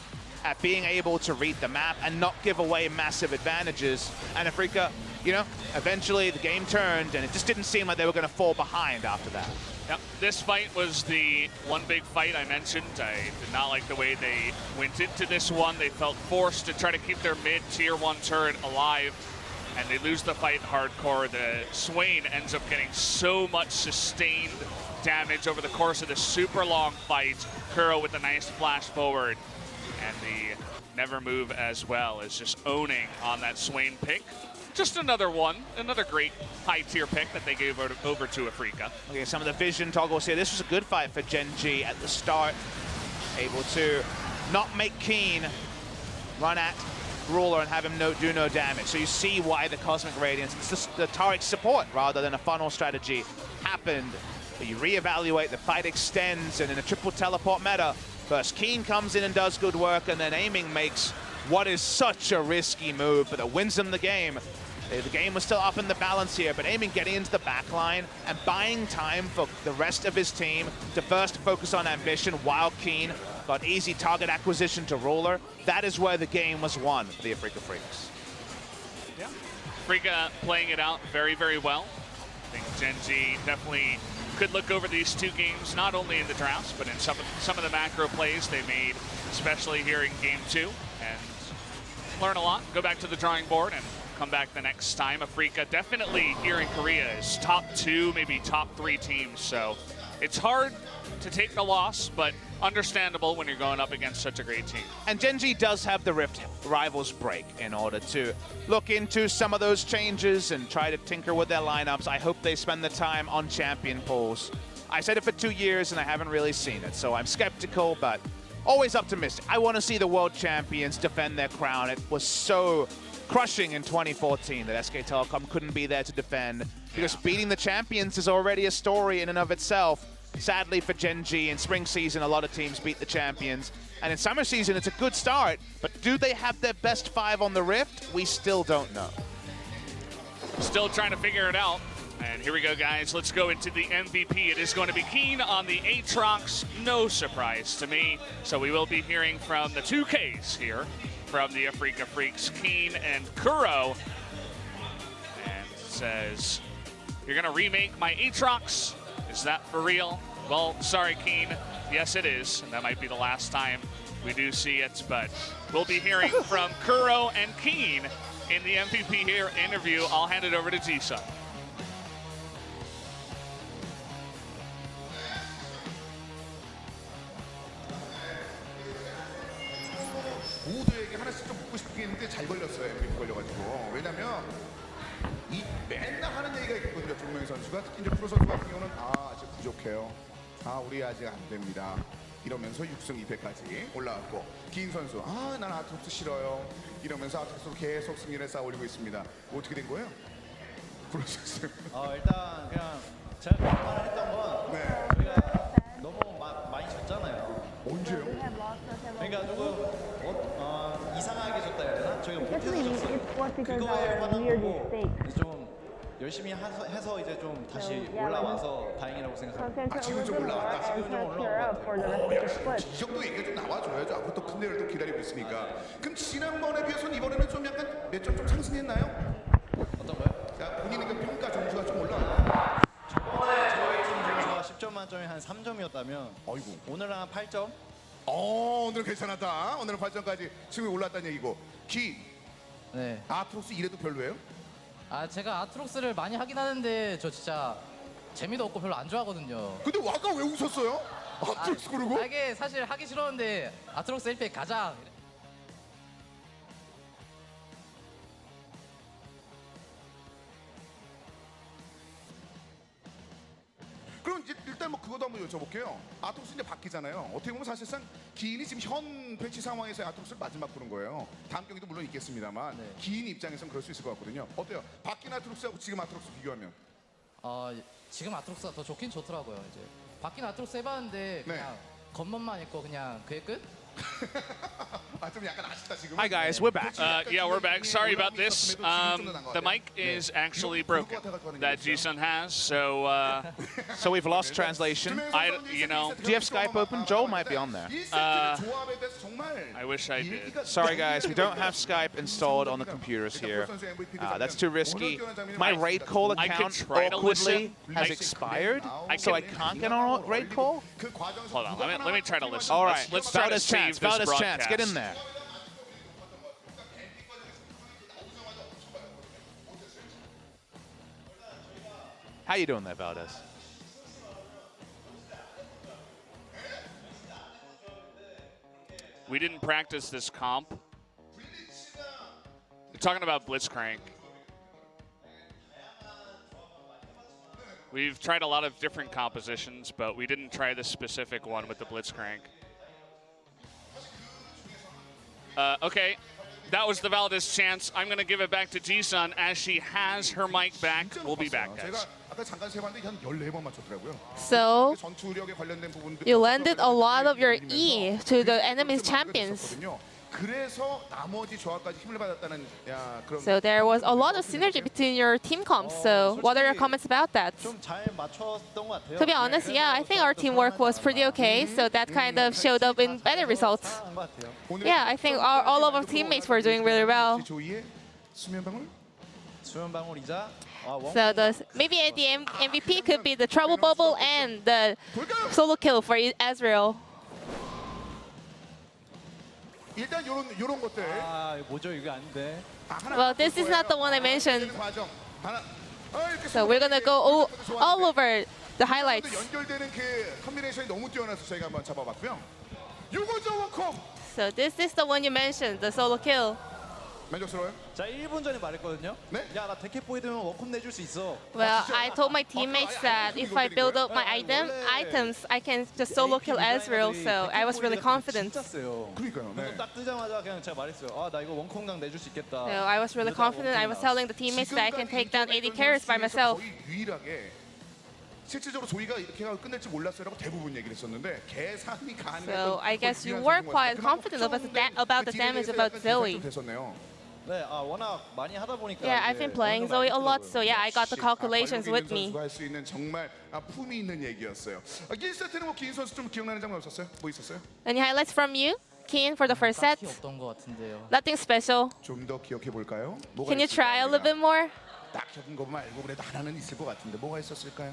at being able to read the map and not give away massive advantages. And Afreeca, you know, eventually the game turned, and it just didn't seem like they were going to fall behind after that. Yep, this fight was the one big fight I mentioned. I did not like the way they went into this one. They felt forced to try to keep their mid-tier 1 turret alive, and they lose the fight hardcore. The Swain ends up getting so much sustained damage over the course of this super long fight. Kuro with a nice flash forward, and the Never Move as well is just owning on that Swain pick. Just another one, another great high-tier pick that they gave over to Afreeca. Okay, some of the vision toggles here. This was a good fight for Gen.G at the start. Able to not make Keen run at Ruler and have him do no damage. So you see why the Cosmic Radiance, it's just the Taric support rather than a funnel strategy happened. But you reevaluate, the fight extends, and in a triple teleport meta, first Keen comes in and does good work, and then Aiming makes what is such a risky move, but it wins them the game. The game was still up in the balance here, but Aiming getting into the back line and buying time for the rest of his team to first focus on ambition while Keen got easy target acquisition to Ruler. That is where the game was won for the Afreeca Freecs. Yeah, Afreeca playing it out very, very well. I think Gen.G definitely could look over these two games, not only in the drafts, but in some of the macro plays they made, especially here in Game 2, and learn a lot, go back to the drawing board, and come back the next time. Afreeca definitely here in Korea is top 2, maybe top 3 teams, so it's hard to take the loss, but understandable when you're going up against such a great team. And Gen.G does have the Rift Rivals break in order to look into some of those changes and try to tinker with their lineups. I hope they spend the time on champion pools. I said it for 2 years and I haven't really seen it, so I'm skeptical, but always optimistic. I want to see the world champions defend their crown. It was so crushing in 2014 that SK Telecom couldn't be there to defend, because beating the champions is already a story in and of itself. Sadly for Gen.G, in spring season, a lot of teams beat the champions. And in summer season, it's a good start. But do they have their best 5 on the Rift? We still don't know. Still trying to figure it out. And here we go, guys. Let's go into the MVP. It is going to be Keen on the Aatrox. No surprise to me. So we will be hearing from the 2Ks here from the Afreeca Freecs, Keen and Kuro. And it says, you're going to remake my Aatrox? Is that for real? Well, sorry, Keen. Yes, it is. And that might be the last time we do see it. But we'll be hearing from Kuro and Keen in the MVP here interview. I'll hand it over to G-Sun. 모두에게 하나씩 좀 묻고 싶은 게 있는데 잘 걸렸어요. MVP 걸려가지고. 왜냐면 이 맨날 하는 얘기가 있거든요. 종명희 선수가. 특히 이제 프로 선수 같은 경우는 아직 부족해요. 우리 아직 안 됩니다. 이러면서 6승 2패까지 올라왔고, 긴 선수 난 아트록스 싫어요. 이러면서 아트록스로 계속 승리를 쌓아 올리고 있습니다. 어떻게 된 거예요? 프로 선수. 일단 그냥 제가 말을 했던 건 네. 저희가 너무 많이 졌잖아요. 언제요? 그러니까 조금 이상하게 졌다 해야 되나? 저희가 Especially 못해서 졌어요. it's what because 그거에 our 화난 weird 거고 mistake. 좀 열심히 해서 이제 좀 다시 올라와서 다행이라고 생각합니다. 아, 지금 좀 올라왔다. 지금 좀 올라온 것 같아요. 이 정도 얘기가 좀 나와줘야죠. 앞으로 또 큰 대회를 또 기다리고 있으니까. 그럼 지난번에 비해서는 이번에는 좀 약간 몇 점 좀 상승했나요? 어떤 거요? 자, 본인의 그 평가 점수가 좀 올라왔나요? 저번에 저희 팀 점수가 10점 만점에 한 3점이었다면 어이구. 오늘은 한 8점? 오늘 괜찮았다. 오늘은 8점까지 지금 올랐다는 얘기고. 네. 아트록스 이래도 별로예요? 아 제가 아트록스를 많이 하긴 하는데 저 진짜 재미도 없고 별로 안 좋아하거든요. 근데 아까 왜 웃었어요? 아트록스 그러고? 이게 사실 하기 싫었는데 아트록스 1팩 가자. 그럼 이제 일단 뭐 그것도 한번 여쭤볼게요. 아트록스 이제 바뀌잖아요. 어떻게 보면 사실상 기인이 지금 현 배치 상황에서 아트록스를 마지막 보는 거예요. 다음 경기도 물론 있겠습니다만 네. 기인 입장에서는 그럴 수 있을 것 같거든요. 어때요? 바뀐 아트록스하고 지금 아트록스 비교하면? 지금 아트록스가 더 좋긴 좋더라고요. 이제 바뀐 아트록스 해봤는데 그냥 겉멋만 있고 그냥 그게 끝? 좀 약간 아쉽다 지금. Hi guys, we're back. Yeah, we're back. Sorry about this. The mic is actually broken that G-Sun has, so So we've lost translation. you know, Do you have Skype open? Joel might be on there. I wish I did. Sorry guys, we don't have Skype installed on the computers here. That's too risky. My raid call I could account try to awkwardly listen. has expired, so I can't get on raid call. Hold on, let me try to listen. All right, Let's try to Valda's chance. save this Valda's chance. broadcast. Get in there. How you doing there, Valdez? We didn't practice this comp. We're talking about Blitzcrank. We've tried a lot of different compositions, but we didn't try this specific one with the Blitzcrank. Okay, that was the Valdez chance. I'm going to give it back to G-Sun as she has her mic back. We'll be back, guys. 아까 잠깐 세봤는데 한 14번 맞췄더라고요. So 전투력에 관련된 부분들 you landed a lot of your E to the enemy's champions. 그래서 나머지 조합까지 힘을 받았다는 그런. So there was a lot of synergy between your team comps. So what are your comments about that? 좀 잘 맞췄던 것 같아요. To be honest, yeah, I think our teamwork was pretty okay. So that kind of showed up in better results. 잘한 것 같아요. Yeah, I think all of our teammates were doing really well. 조이의 수면 방울. 수면 방울이자 So maybe at the MVP could be the trouble bubble and the solo kill for Ezreal. 일단 요런 것들. 이거 뭐죠? 이거 아닌데. Well, this is not the one I mentioned. 과정. So we're gonna go all over the highlights. 연결되는 그 컨비네이션이 너무 뛰어나서 저희가 한번 잡아봤고요. 요거죠 원콤. So this is the one you mentioned, the solo kill. 만족스러워요? 자, 1분 전에 말했거든요. 네? 야, 나 데켓보이 되면 워컴 내줄 수 있어. Well, I told my teammates that if I build up my items, I can just solo kill Ezreal. So I was really confident. 진짜 세요. 그러니까요. 네. 딱 뜨자마자 그냥 제가 말했어요. 나 이거 원컴강 내줄 수 있겠다. So I was really confident. I was telling the teammates that I can take down 80 carries by myself. 거의 유일하게 실질적으로 조이가 이렇게 하고 끝낼지 몰랐어요라고 대부분 얘기를 했었는데 계산이 가능했던. So I guess you were quite confident about the damage about Zoe. 네, 워낙 많이 하다 보니까. Yeah, I've been playing Zoe a lot, so yeah, I got the calculations with me. 할수 있는 정말 품이 있는 얘기였어요. 1세트는 뭐 기인 선수 좀 기억나는 장면 없었어요? 뭐 있었어요? Any highlights from you, Keen, for the first set? 딱히 없던 것 같은데요. Nothing special. 좀 더 기억해 볼까요? Can you try a little bit more? 딱 적은 거 말고 그래도 하나는 있을 것 같은데 뭐가 있었을까요?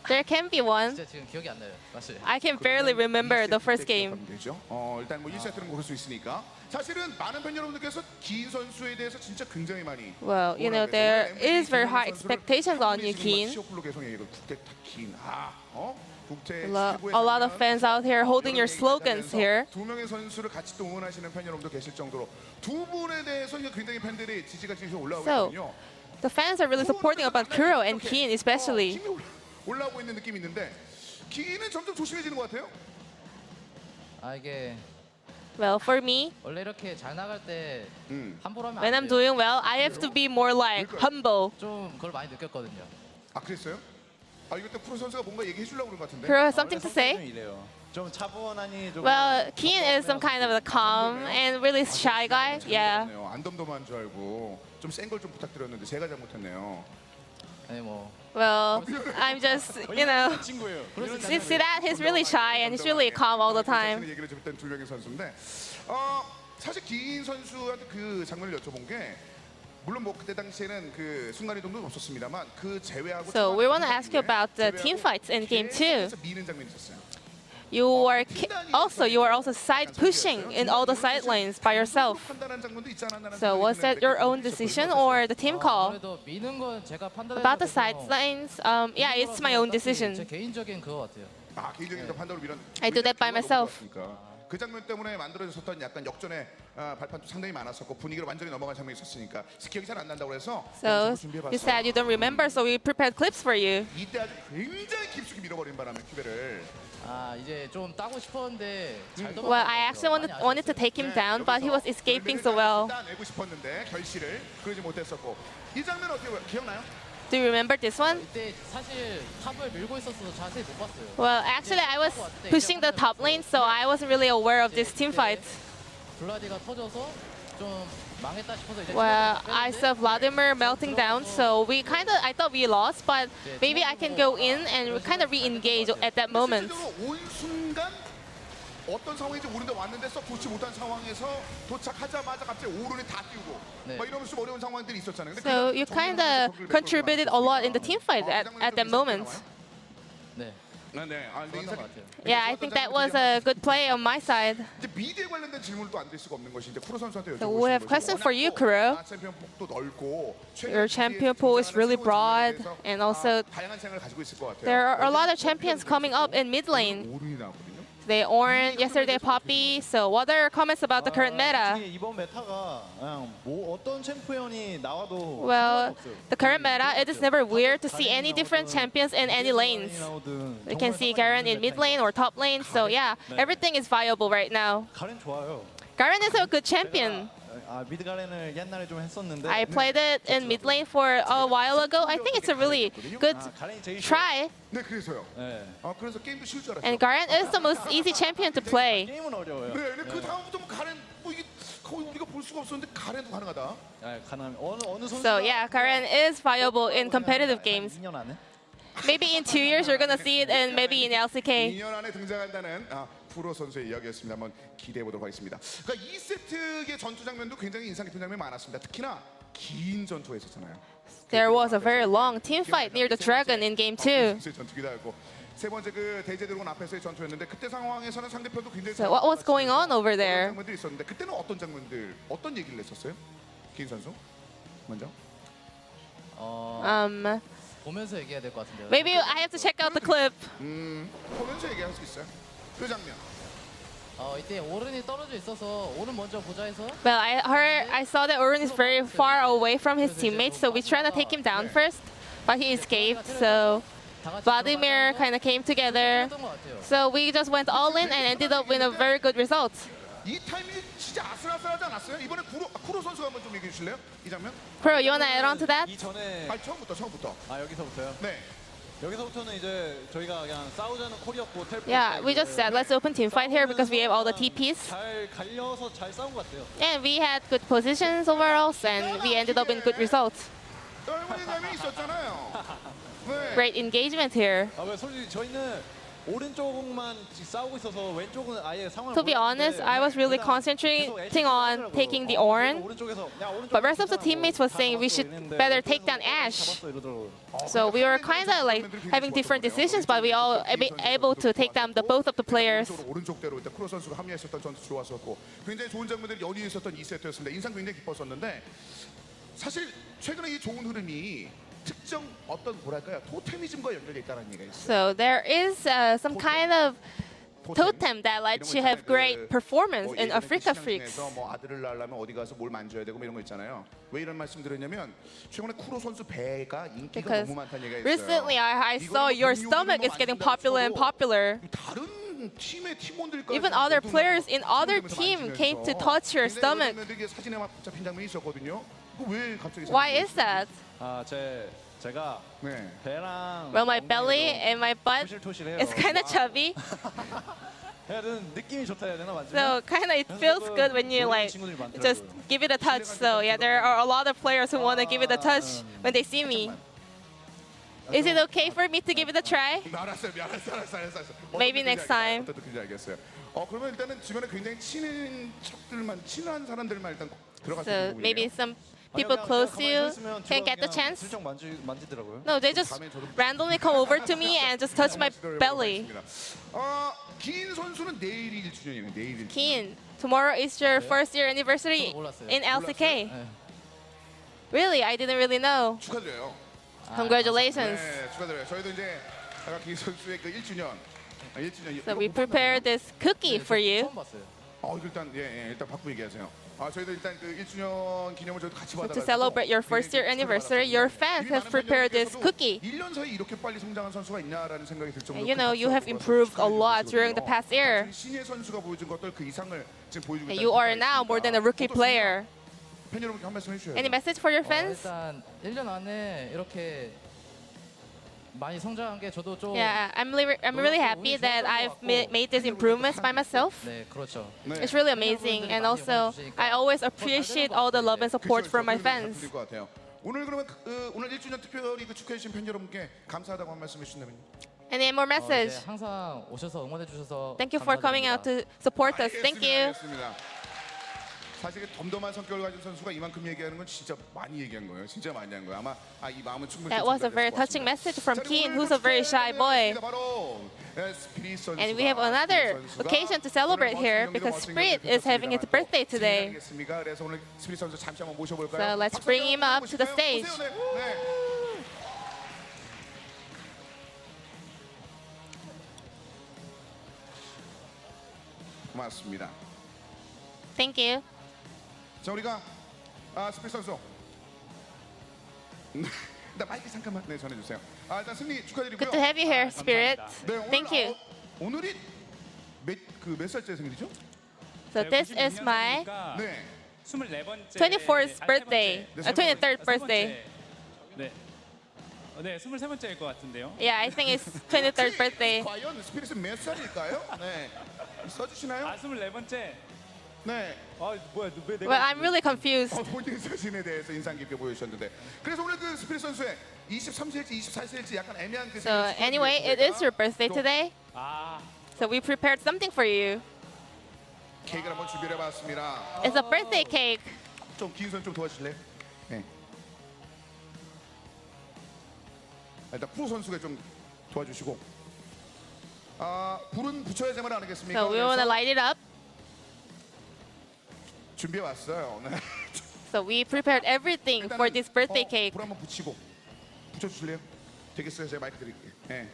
There can be one. 진짜 지금 기억이 안 나요, 사실. I can barely remember the first game. 일단 뭐 1세트는 모를 수 있으니까. 사실은 많은 팬 여러분들께서 기인 선수에 대해서 진짜 굉장히 많이. Well, you know, there is very high expectations on you, Keen. 시오플로 계속 얘기를 국대 긴 국대 A lot of fans out here holding your slogans here. 두 명의 선수를 같이 또 응원하시는 팬 여러분도 계실 정도로 두 분에 대해서 굉장히 팬들이 지지가 지금 올라오고 있거든요. The fans are really supporting about Kuro and Keen especially. 힘이 올라오고 있는 느낌이 있는데 기인은 점점 조심해지는 것 같아요. 이게 Well, for me, 원래 이렇게 잘 나갈 때 함부로 하면 when 안 I'm 돼요. doing well, I have to be more like humble. 좀 그걸 많이 느꼈거든요. 그랬어요? 이거 때 프로 선수가 뭔가 얘기해 주려고 그런 것 같은데. Kuro has something to say? 이래요. 좀 차분하니 좀. Well, Keen is some kind of a calm and really shy guy. Yeah. 안 덤덤한 줄 알고 좀 센 걸 좀 부탁드렸는데 제가 잘못했네요. 아니 뭐 Well, I'm just, you know, 친구예요. see that he's really shy and he's really calm all the time. 얘기를 좀 했던 두 명의 선수인데 사실 긴 선수한테 그 장면을 여쭤본 게 물론 뭐 그때 당시에는 그 순간이동도 없었습니다만 그 제외하고 So we want to ask you about the team fights in game 2. 미는 장면이 있었어요. You are also side pushing in all the side lanes by yourself. 판단한 장면도 있지 않았나. So was that your own decision or the team call? 그래도 미는 건 제가 판단해서 About the side lanes, yeah, it's my own 제 decision. 개인적인 그거 같아요. 아 개인적인 판단으로 밀은. I do that by myself. 그 장면 때문에 만들어졌었던 약간 역전의 발판도 상당히 많았었고 분위기를 완전히 넘어간 장면이 있었으니까 기억이 잘 안 난다고 해서 So you said you don't remember, so we prepared clips for you. 이때 아주 굉장히 깊숙이 밀어버린 바람에 큐베를 아 이제 좀 따고 싶었는데 잘 Well, I actually wanted to take him down, but he was escaping so well. 따내고 싶었는데 결실을 그러지 못했었고 이 장면 어떻게 기억나요? Do you remember this one? 이때 사실 탑을 밀고 있었어서 자세히 못 봤어요. Well, actually, I was pushing the top lane, so I wasn't really aware of this team fight. 블라디가 터져서 좀 망했다 싶어서 이제 Well, I saw Vladimir melting down, so I thought we lost, but maybe I can go in and kind of re-engage at that moment. 실제로 온 순간 어떤 상황인지 모르는데 왔는데 썩 좋지 못한 상황에서 도착하자마자 갑자기 오른이 다 띄우고 막 이러면서 좀 어려운 상황들이 있었잖아요. 근데 So you kind of contributed a lot in the team fight at that moment. 네. 네. 아, 근데 그런 것 인상 같아요. Yeah, I think that was a good play on my side. 이제 미드에 관련된 질문을 또 안 드릴 수가 없는 것이 이제 쿠로 선수한테 So 여쭤보고 we 싶은 have questions for you, Kuro. 챔피언 폭도 넓고 Your champion pool is really broad, and also 다양한 생각을 가지고 있을 것 같아요. there are a lot of champions coming up in mid lane. 오른이 나왔거든요. Today Orange, yesterday Poppy. So what are your comments about the current meta? 이번 메타가 그냥 뭐 어떤 챔피언이 나와도 Well, the current meta, it is never weird to see any different champions in any lanes. You can see Garen in mid lane or top lane. So yeah, everything is viable right now. 가렌 좋아요. Garen is a good champion. 아 미드 가렌을 옛날에 좀 했었는데 I played it in mid lane for a while ago. I think it's a really good 가렌이 제일 try. 네, 그래서요. 네. 그래서 게임도 쉬울 줄 알았어요. And Garen is the most easy champion to play. 게임은 어려워요. 네, 근데 그 다음부터 뭐 가렌 뭐 이게 거의 우리가 볼 수가 없었는데 가렌도 가능하다. 네, 가능. 어느 선수 So yeah, Garen is viable in competitive games. 2년 안에 Maybe in 2 years you're gonna see it, and maybe in LCK. 2년 안에 등장한다는 프로 선수의 이야기였습니다. 한번 기대해 보도록 하겠습니다. 그러니까 2세트의 전투 장면도 굉장히 인상 깊은 장면이 많았습니다. 특히나 긴 전투가 있었잖아요. There was a very long team fight near the dragon in game 2. 전투기다였고 세 번째 그 대제 드래곤 앞에서의 전투였는데 그때 상황에서는 상대편도 굉장히 So what was going on over there? 장면들이 있었는데 그때는 어떤 장면들, 어떤 얘기를 했었어요? 긴 선수 먼저. 보면서 얘기해야 될 것 같은데요. Maybe I have to check out the clip. 보면서 얘기할 수 있어요. 그 장면. 이때 오른이 떨어져 있어서 오른 먼저 보자 해서 Well, I saw that Orun is very far away from his teammates, so we tried to take him down first, but he escaped. So 다 같이 Vladimir kind of came together. 했던 것 같아요. So we just went all in and ended up with a very good result. 이 타이밍이 진짜 아슬아슬하지 않았어요? 이번에 쿠로 선수가 한번 좀 얘기해 주실래요? 이 장면? Pro, you wanna add on to that? 이전에 처음부터. 여기서부터요. 네. 여기서부터는 이제 저희가 그냥 싸우자는 콜이었고 텔포 Yeah, we just said let's open team fight here because we have all the TPs. 잘 갈려서 잘 싸운 것 같아요. And we had good positions overall, and we ended up in good results. 떨어진 장면이 있었잖아요. 네. Great engagement here. 왜 솔직히 저희는 오른쪽만 싸우고 있어서 왼쪽은 아예 상황을 To be honest, I was really concentrating on taking the Orin, but rest of the teammates was saying we should better take down Ashe. So we were kind of like having different decisions, but we all able to take down both of the players. 오른쪽대로 일단 쿠로 선수가 합류했었던 전투 좋았었고 굉장히 좋은 장면들이 연이어 있었던 2세트였습니다. 인상 굉장히 깊었었는데 사실 최근에 이 좋은 흐름이 특정 어떤 뭐랄까요 토테미즘과 연결돼 있다는 얘기가 있어요. So there is some kind of totem that lets you have great performance in Afreeca Freecs. 뭐 아들을 낳으려면 어디 가서 뭘 만져야 되고 뭐 이런 거 있잖아요. 왜 이런 말씀 드렸냐면 최근에 쿠로 선수 배가 인기가 Because 너무 많다는 얘기가 있어요. recently I saw your stomach is getting popular and popular. 다른 팀의 팀원들까지 Even other players in other team came to touch your stomach. 사진에 잡힌 장면이 있었거든요. 왜 갑자기? Why is that? 제가 네. 배랑 Well, my belly and my butt 토실토실해요. is kind of chubby, 해야 되는 느낌이 좋다 해야 되나 맞죠? so kind of it feels good when you like just give it a touch. So yeah, there are a lot of players who want to give it a touch when they see me. Is it okay for me to give it a try? 알았어요. 알았어. Maybe next time. 어떤 느낌인지 알겠어요. 그러면 일단은 주변에 굉장히 친한 사람들만 일단 들어갈 수 So 있는 maybe 부분이에요. some people close to you can get the chance. 슬쩍 만지더라고요. No, they just randomly come over to me and just touch my belly. 긴 선수는 내일이 1주년이에요. 내일 1주년. Keen, tomorrow is your first year anniversary in LCK. Really? I didn't really know. 축하드려요. Congratulations. 네, 축하드려요. 저희도 이제 아까 긴 선수의 그 1주년. So we prepared this cookie for you. 처음 봤어요. 일단 바꾸고 얘기하세요. 저희도 일단 그 1주년 기념을 저희도 같이 So 받아가지고 to celebrate your first year anniversary, your fans have prepared this cookie. 1년 사이 이렇게 빨리 성장한 선수가 있냐라는 생각이 들 정도로 And you know, you have improved a lot during the past year. 신예 선수가 보여준 것들 그 이상을 지금 보여주고 And you are now more than a rookie player. 팬 여러분께 한 말씀 해주셔야죠. Any message for your fans? 일단 1년 안에 이렇게 많이 성장한 게 저도 좀 Yeah, I'm really happy that I've made these improvements by myself. 네, 그렇죠. It's really amazing, and also I always appreciate all the love and support from my fans. 드릴 것 같아요. 오늘 그러면 오늘 1주년 특별히 축하해 주신 팬 여러분께 감사하다고 한 말씀 해주신다면요. Any more message? 항상 오셔서 응원해 주셔서 Thank you for coming out to support us. Thank you. 알겠습니다. 사실 덤덤한 성격을 가진 선수가 이만큼 얘기하는 건 진짜 많이 얘기한 거예요. 진짜 많이 한 거예요. 아마 이 마음은 충분히 That was a very touching message from Keen, who's a very shy boy. And we have another occasion to celebrate here because Spirit is having its birthday today. So let's bring him up to the stage. 고맙습니다. Thank you. 자, 우리가 스피드 선수. 나 마이크 잠깐만 전해주세요. 일단 승리 축하드리고요. Good to have you here, Spirit. Thank you. 오늘이 몇 살째 생일이죠? So this is my 네. 24th birthday, 23rd birthday. 네. 네, 23번째일 것 같은데요. Yeah, I think it's 23rd birthday. 과연 스피릿은 몇 살일까요? 네. 써주시나요? 24번째. 네. 뭐야, 왜 내가 Well, I'm really confused. 본인 자신에 대해서 인상 깊게 보여주셨는데. 그래서 오늘 그 스피릿 선수의 23세일지 24세일지 약간 애매한 그 So anyway, it is your birthday today. So we prepared something for you. 케이크를 한번 준비해 봤습니다. It's a birthday cake. 좀 긴 손 좀 도와주실래요? 네. 일단 프로 선수가 좀 도와주시고. 불은 붙여야지만 안 하겠습니까? So we want to light it up. 준비해 왔어요. 네. So we prepared everything for this birthday cake. 불 한번 붙이고 붙여주실래요? 되겠어요. 제가 마이크 드릴게요. 네.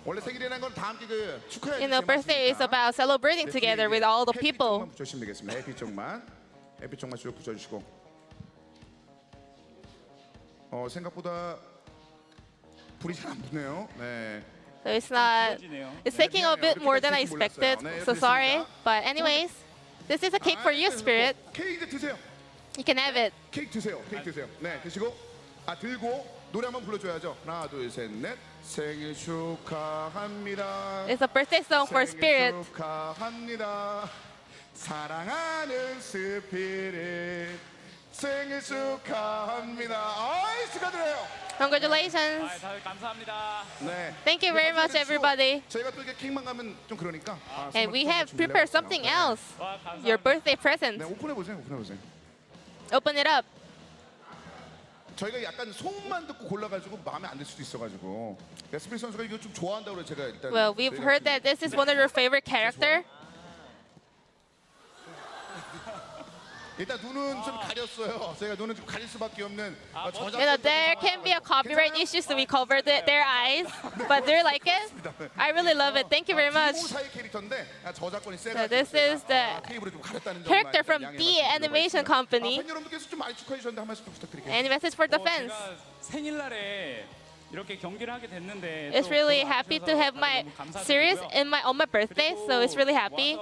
원래 생일이라는 건 다 함께 그 축하해. You know, birthday is about celebrating together with all the people. 쪽만 붙여주시면 되겠습니다. 해피 쪽만 쭉 붙여주시고. 생각보다 불이 잘 안 붙네요. 네. So it's taking a bit more than I expected. So sorry. But anyways, this is a cake for you, Spirit. 케이크 이제 드세요. You can have it. 케이크 드세요. 네, 드시고 들고 노래 한번 불러줘야죠. 하나, 둘, 셋, 넷. 생일 축하합니다. It's a birthday song for Spirit. 생일 축하합니다. 사랑하는 스피릿. 생일 축하합니다. 축하드려요. Congratulations. 다들 감사합니다. 네. Thank you very much, everybody. 저희가 또 이렇게 케이크만 가면 좀 그러니까. And we have prepared something else. Your birthday present. 네, 오픈해 보세요. Open it up. 저희가 약간 소문만 듣고 골라가지고 마음에 안 들 수도 있어가지고. 스피릿 선수가 이거 좀 좋아한다고 그래 제가 일단. Well, we've heard that this is one of your favorite character. 일단 눈은 좀 가렸어요. 제가 눈은 좀 가릴 수밖에 없는. You know, there can be a copyright issue, so we covered their eyes. But they like it. I really love it. Thank you very much. 사의 캐릭터인데 저작권이 세가지고. So this is the 테이블을 좀 가렸다는 character from 점만 the animation company. 팬 여러분께서 좀 많이 축하해 주셨는데 한 말씀 좀 부탁드릴게요. Any message for the fans? 제가 생일날에 이렇게 경기를 하게 됐는데 It's really happy to have my series on my birthday, so it's really happy.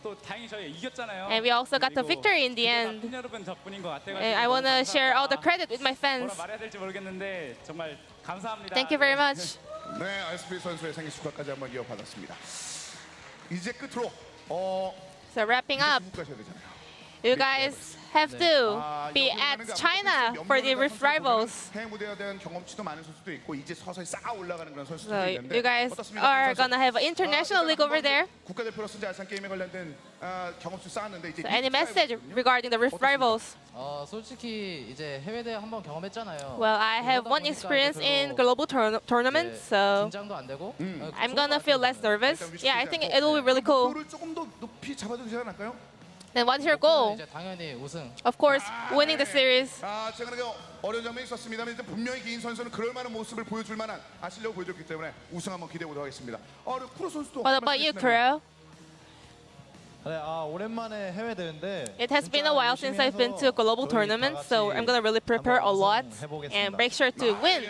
또 다행히 저희 이겼잖아요. And we also got the victory in the end. 팬 여러분 덕분인 것 같아가지고. And I want to share all the credit with my fans. 뭐라 말해야 될지 모르겠는데 정말 감사합니다. Thank you very much. 네, 스피릿 선수의 생일 축하까지 한번 이어받았습니다. 이제 끝으로 So wrapping up, 국 가셔야 되잖아요. You guys have to be at China for the Rift Rivals. 해외 무대에 대한 경험치도 많은 선수도 있고 이제 서서히 쌓아 올라가는 그런 선수들이 So 있는데 you guys 어떻습니까? are gonna have an international league over there. 국가대표로서 이제 아시안 게임에 관련된 경험치 쌓았는데 이제 So any message regarding the Rift Rivals? 솔직히 이제 해외 대회 한번 경험했잖아요. Well, I have one experience in global tournaments, so 긴장도 안 되고. I'm gonna feel less nervous. Yeah, I think it will be really cool. 볼을 조금 더 높이 잡아도 되지 않을까요? Then what's your goal? 이제 당연히 우승. Of course, winning the series. 제가 그렇게 어려운 장면이 있었습니다만 일단 분명히 개인 선수는 그럴 만한 모습을 보여줄 만한 실력을 보여줬기 때문에 우승 한번 기대해 보도록 하겠습니다. 쿠로 선수도 What about you, Kuro? 네, 오랜만에 해외 대회인데 It has been a while since I've been to a global tournament, so I'm gonna really prepare a lot and make sure to win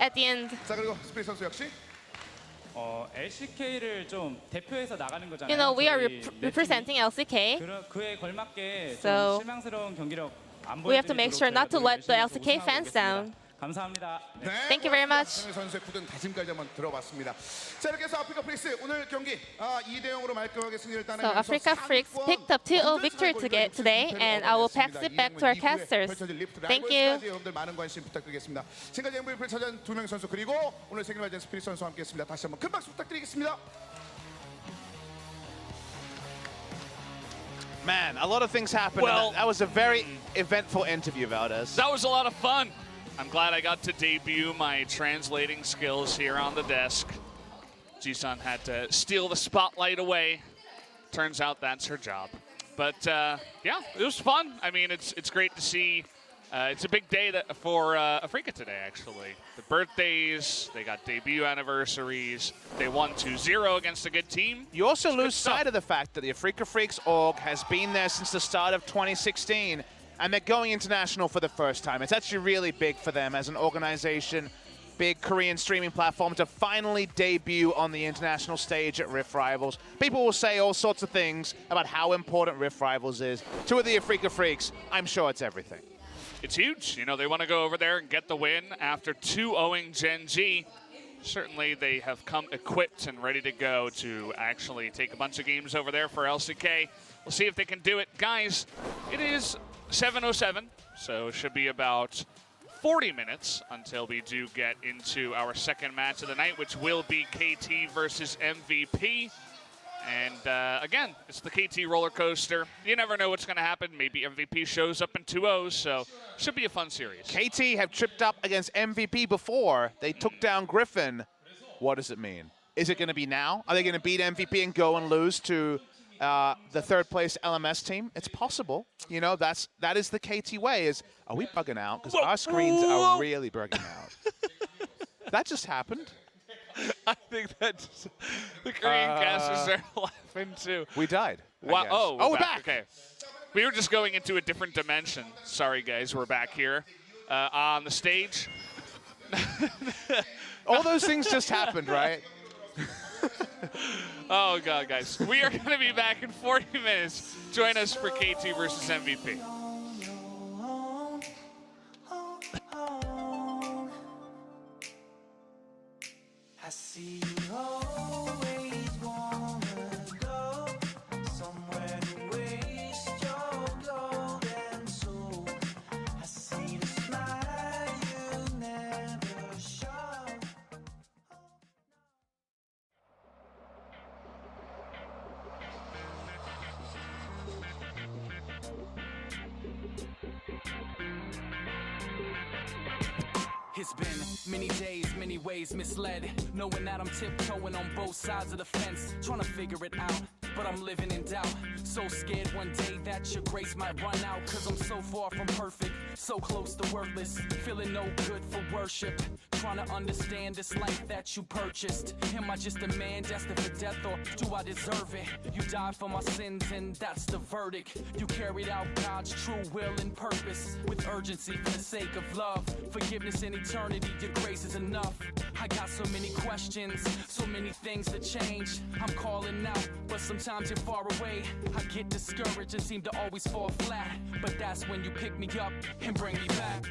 at the end. 자 그리고 스피릿 선수 역시 LCK를 좀 대표해서 나가는 거잖아요. You know, we are 저희 representing LCK, 그에 걸맞게 So, 좀 실망스러운 경기력 안 we have to make sure not to let the LCK 우승하고 fans down. 감사합니다. Thank you very much. 박정현 선수의 굳은 다짐까지 한번 들어봤습니다. 자 이렇게 해서 아프리카 프릭스 오늘 경기 2대0으로 말끔하게 승리를 따내면서 So Afreeca Freecs picked up 2-0 victory today, and I will pass it back to our casters. Thank you. 여러분들 많은 관심 부탁드리겠습니다. 지금까지 MVP를 차지한 2명 선수 그리고 오늘 세계를 맞이한 스피릿 선수와 함께했습니다. 다시 한번 큰 박수 부탁드리겠습니다. Man, a lot of things happened. Well, That was a very eventful interview, Valdez. That was a lot of fun. I'm glad I got to debut my translating skills here on the desk. Jisun had to steal the spotlight away. Turns out that's her job. But yeah, it was fun. I mean, it's great to see. It's a big day for Afreeca today, actually. The birthdays, they got debut anniversaries. They won 2-0 against a good team. You also lose sight of the fact that the Afreeca Freecs org has been there since the start of 2016, and they're going international for the first time. It's actually really big for them as an organization, big Korean streaming platform, to finally debut on the international stage at Rift Rivals. People will say all sorts of things about how important Rift Rivals is. To the Afreeca Freecs, I'm sure it's everything. It's huge. You know, they want to go over there and get the win after 2-0ing Gen.G. Certainly they have come equipped and ready to go to actually take a bunch of games over there for LCK. We'll see if they can do it. Guys, it is 7:07, so it should be about 40 minutes until we do get into our second match of the night, which will be KT versus MVP. And again, it's the KT roller coaster. You never know what's going to happen. Maybe MVP shows up in 2-0, so should be a fun series. KT have tripped up against MVP before. They took down Griffin. What does it mean? Is it going to be now? Are they going to beat MVP and go and lose to the third place LMS team? It's possible. You know, that is the KT way. Are we bugging out? Because our screens are really bugging out. That just happened. I think that the Korean casters are laughing too. We died. Wow. Oh, we're back. Okay. We were just going into a different dimension. Sorry, guys. We're back here on the stage. All those things just happened, right? Oh, God, guys. We are going to be back in 40 minutes. Join us for KT versus MVP. I see you always wanna go somewhere to waste your golden soul. I see the smile you never show. It's been many days, many ways misled, knowing that I'm tiptoeing on both sides of the fence, trying to figure it out, but I'm living in doubt. So scared one day that your grace might run out, cause I'm so far from perfect, so close to worthless, feeling no good for worship, trying to understand this life that you purchased. Am I just a man destined for death, or do I deserve it? You died for my sins and that's the verdict. You carried out God's true will and purpose with urgency for the sake of love, forgiveness and eternity. Your grace is enough. I got so many questions, so many things to change. I'm calling out, but sometimes you're far away. I get discouraged and seem to always fall flat, but that's when you pick me up and bring me back.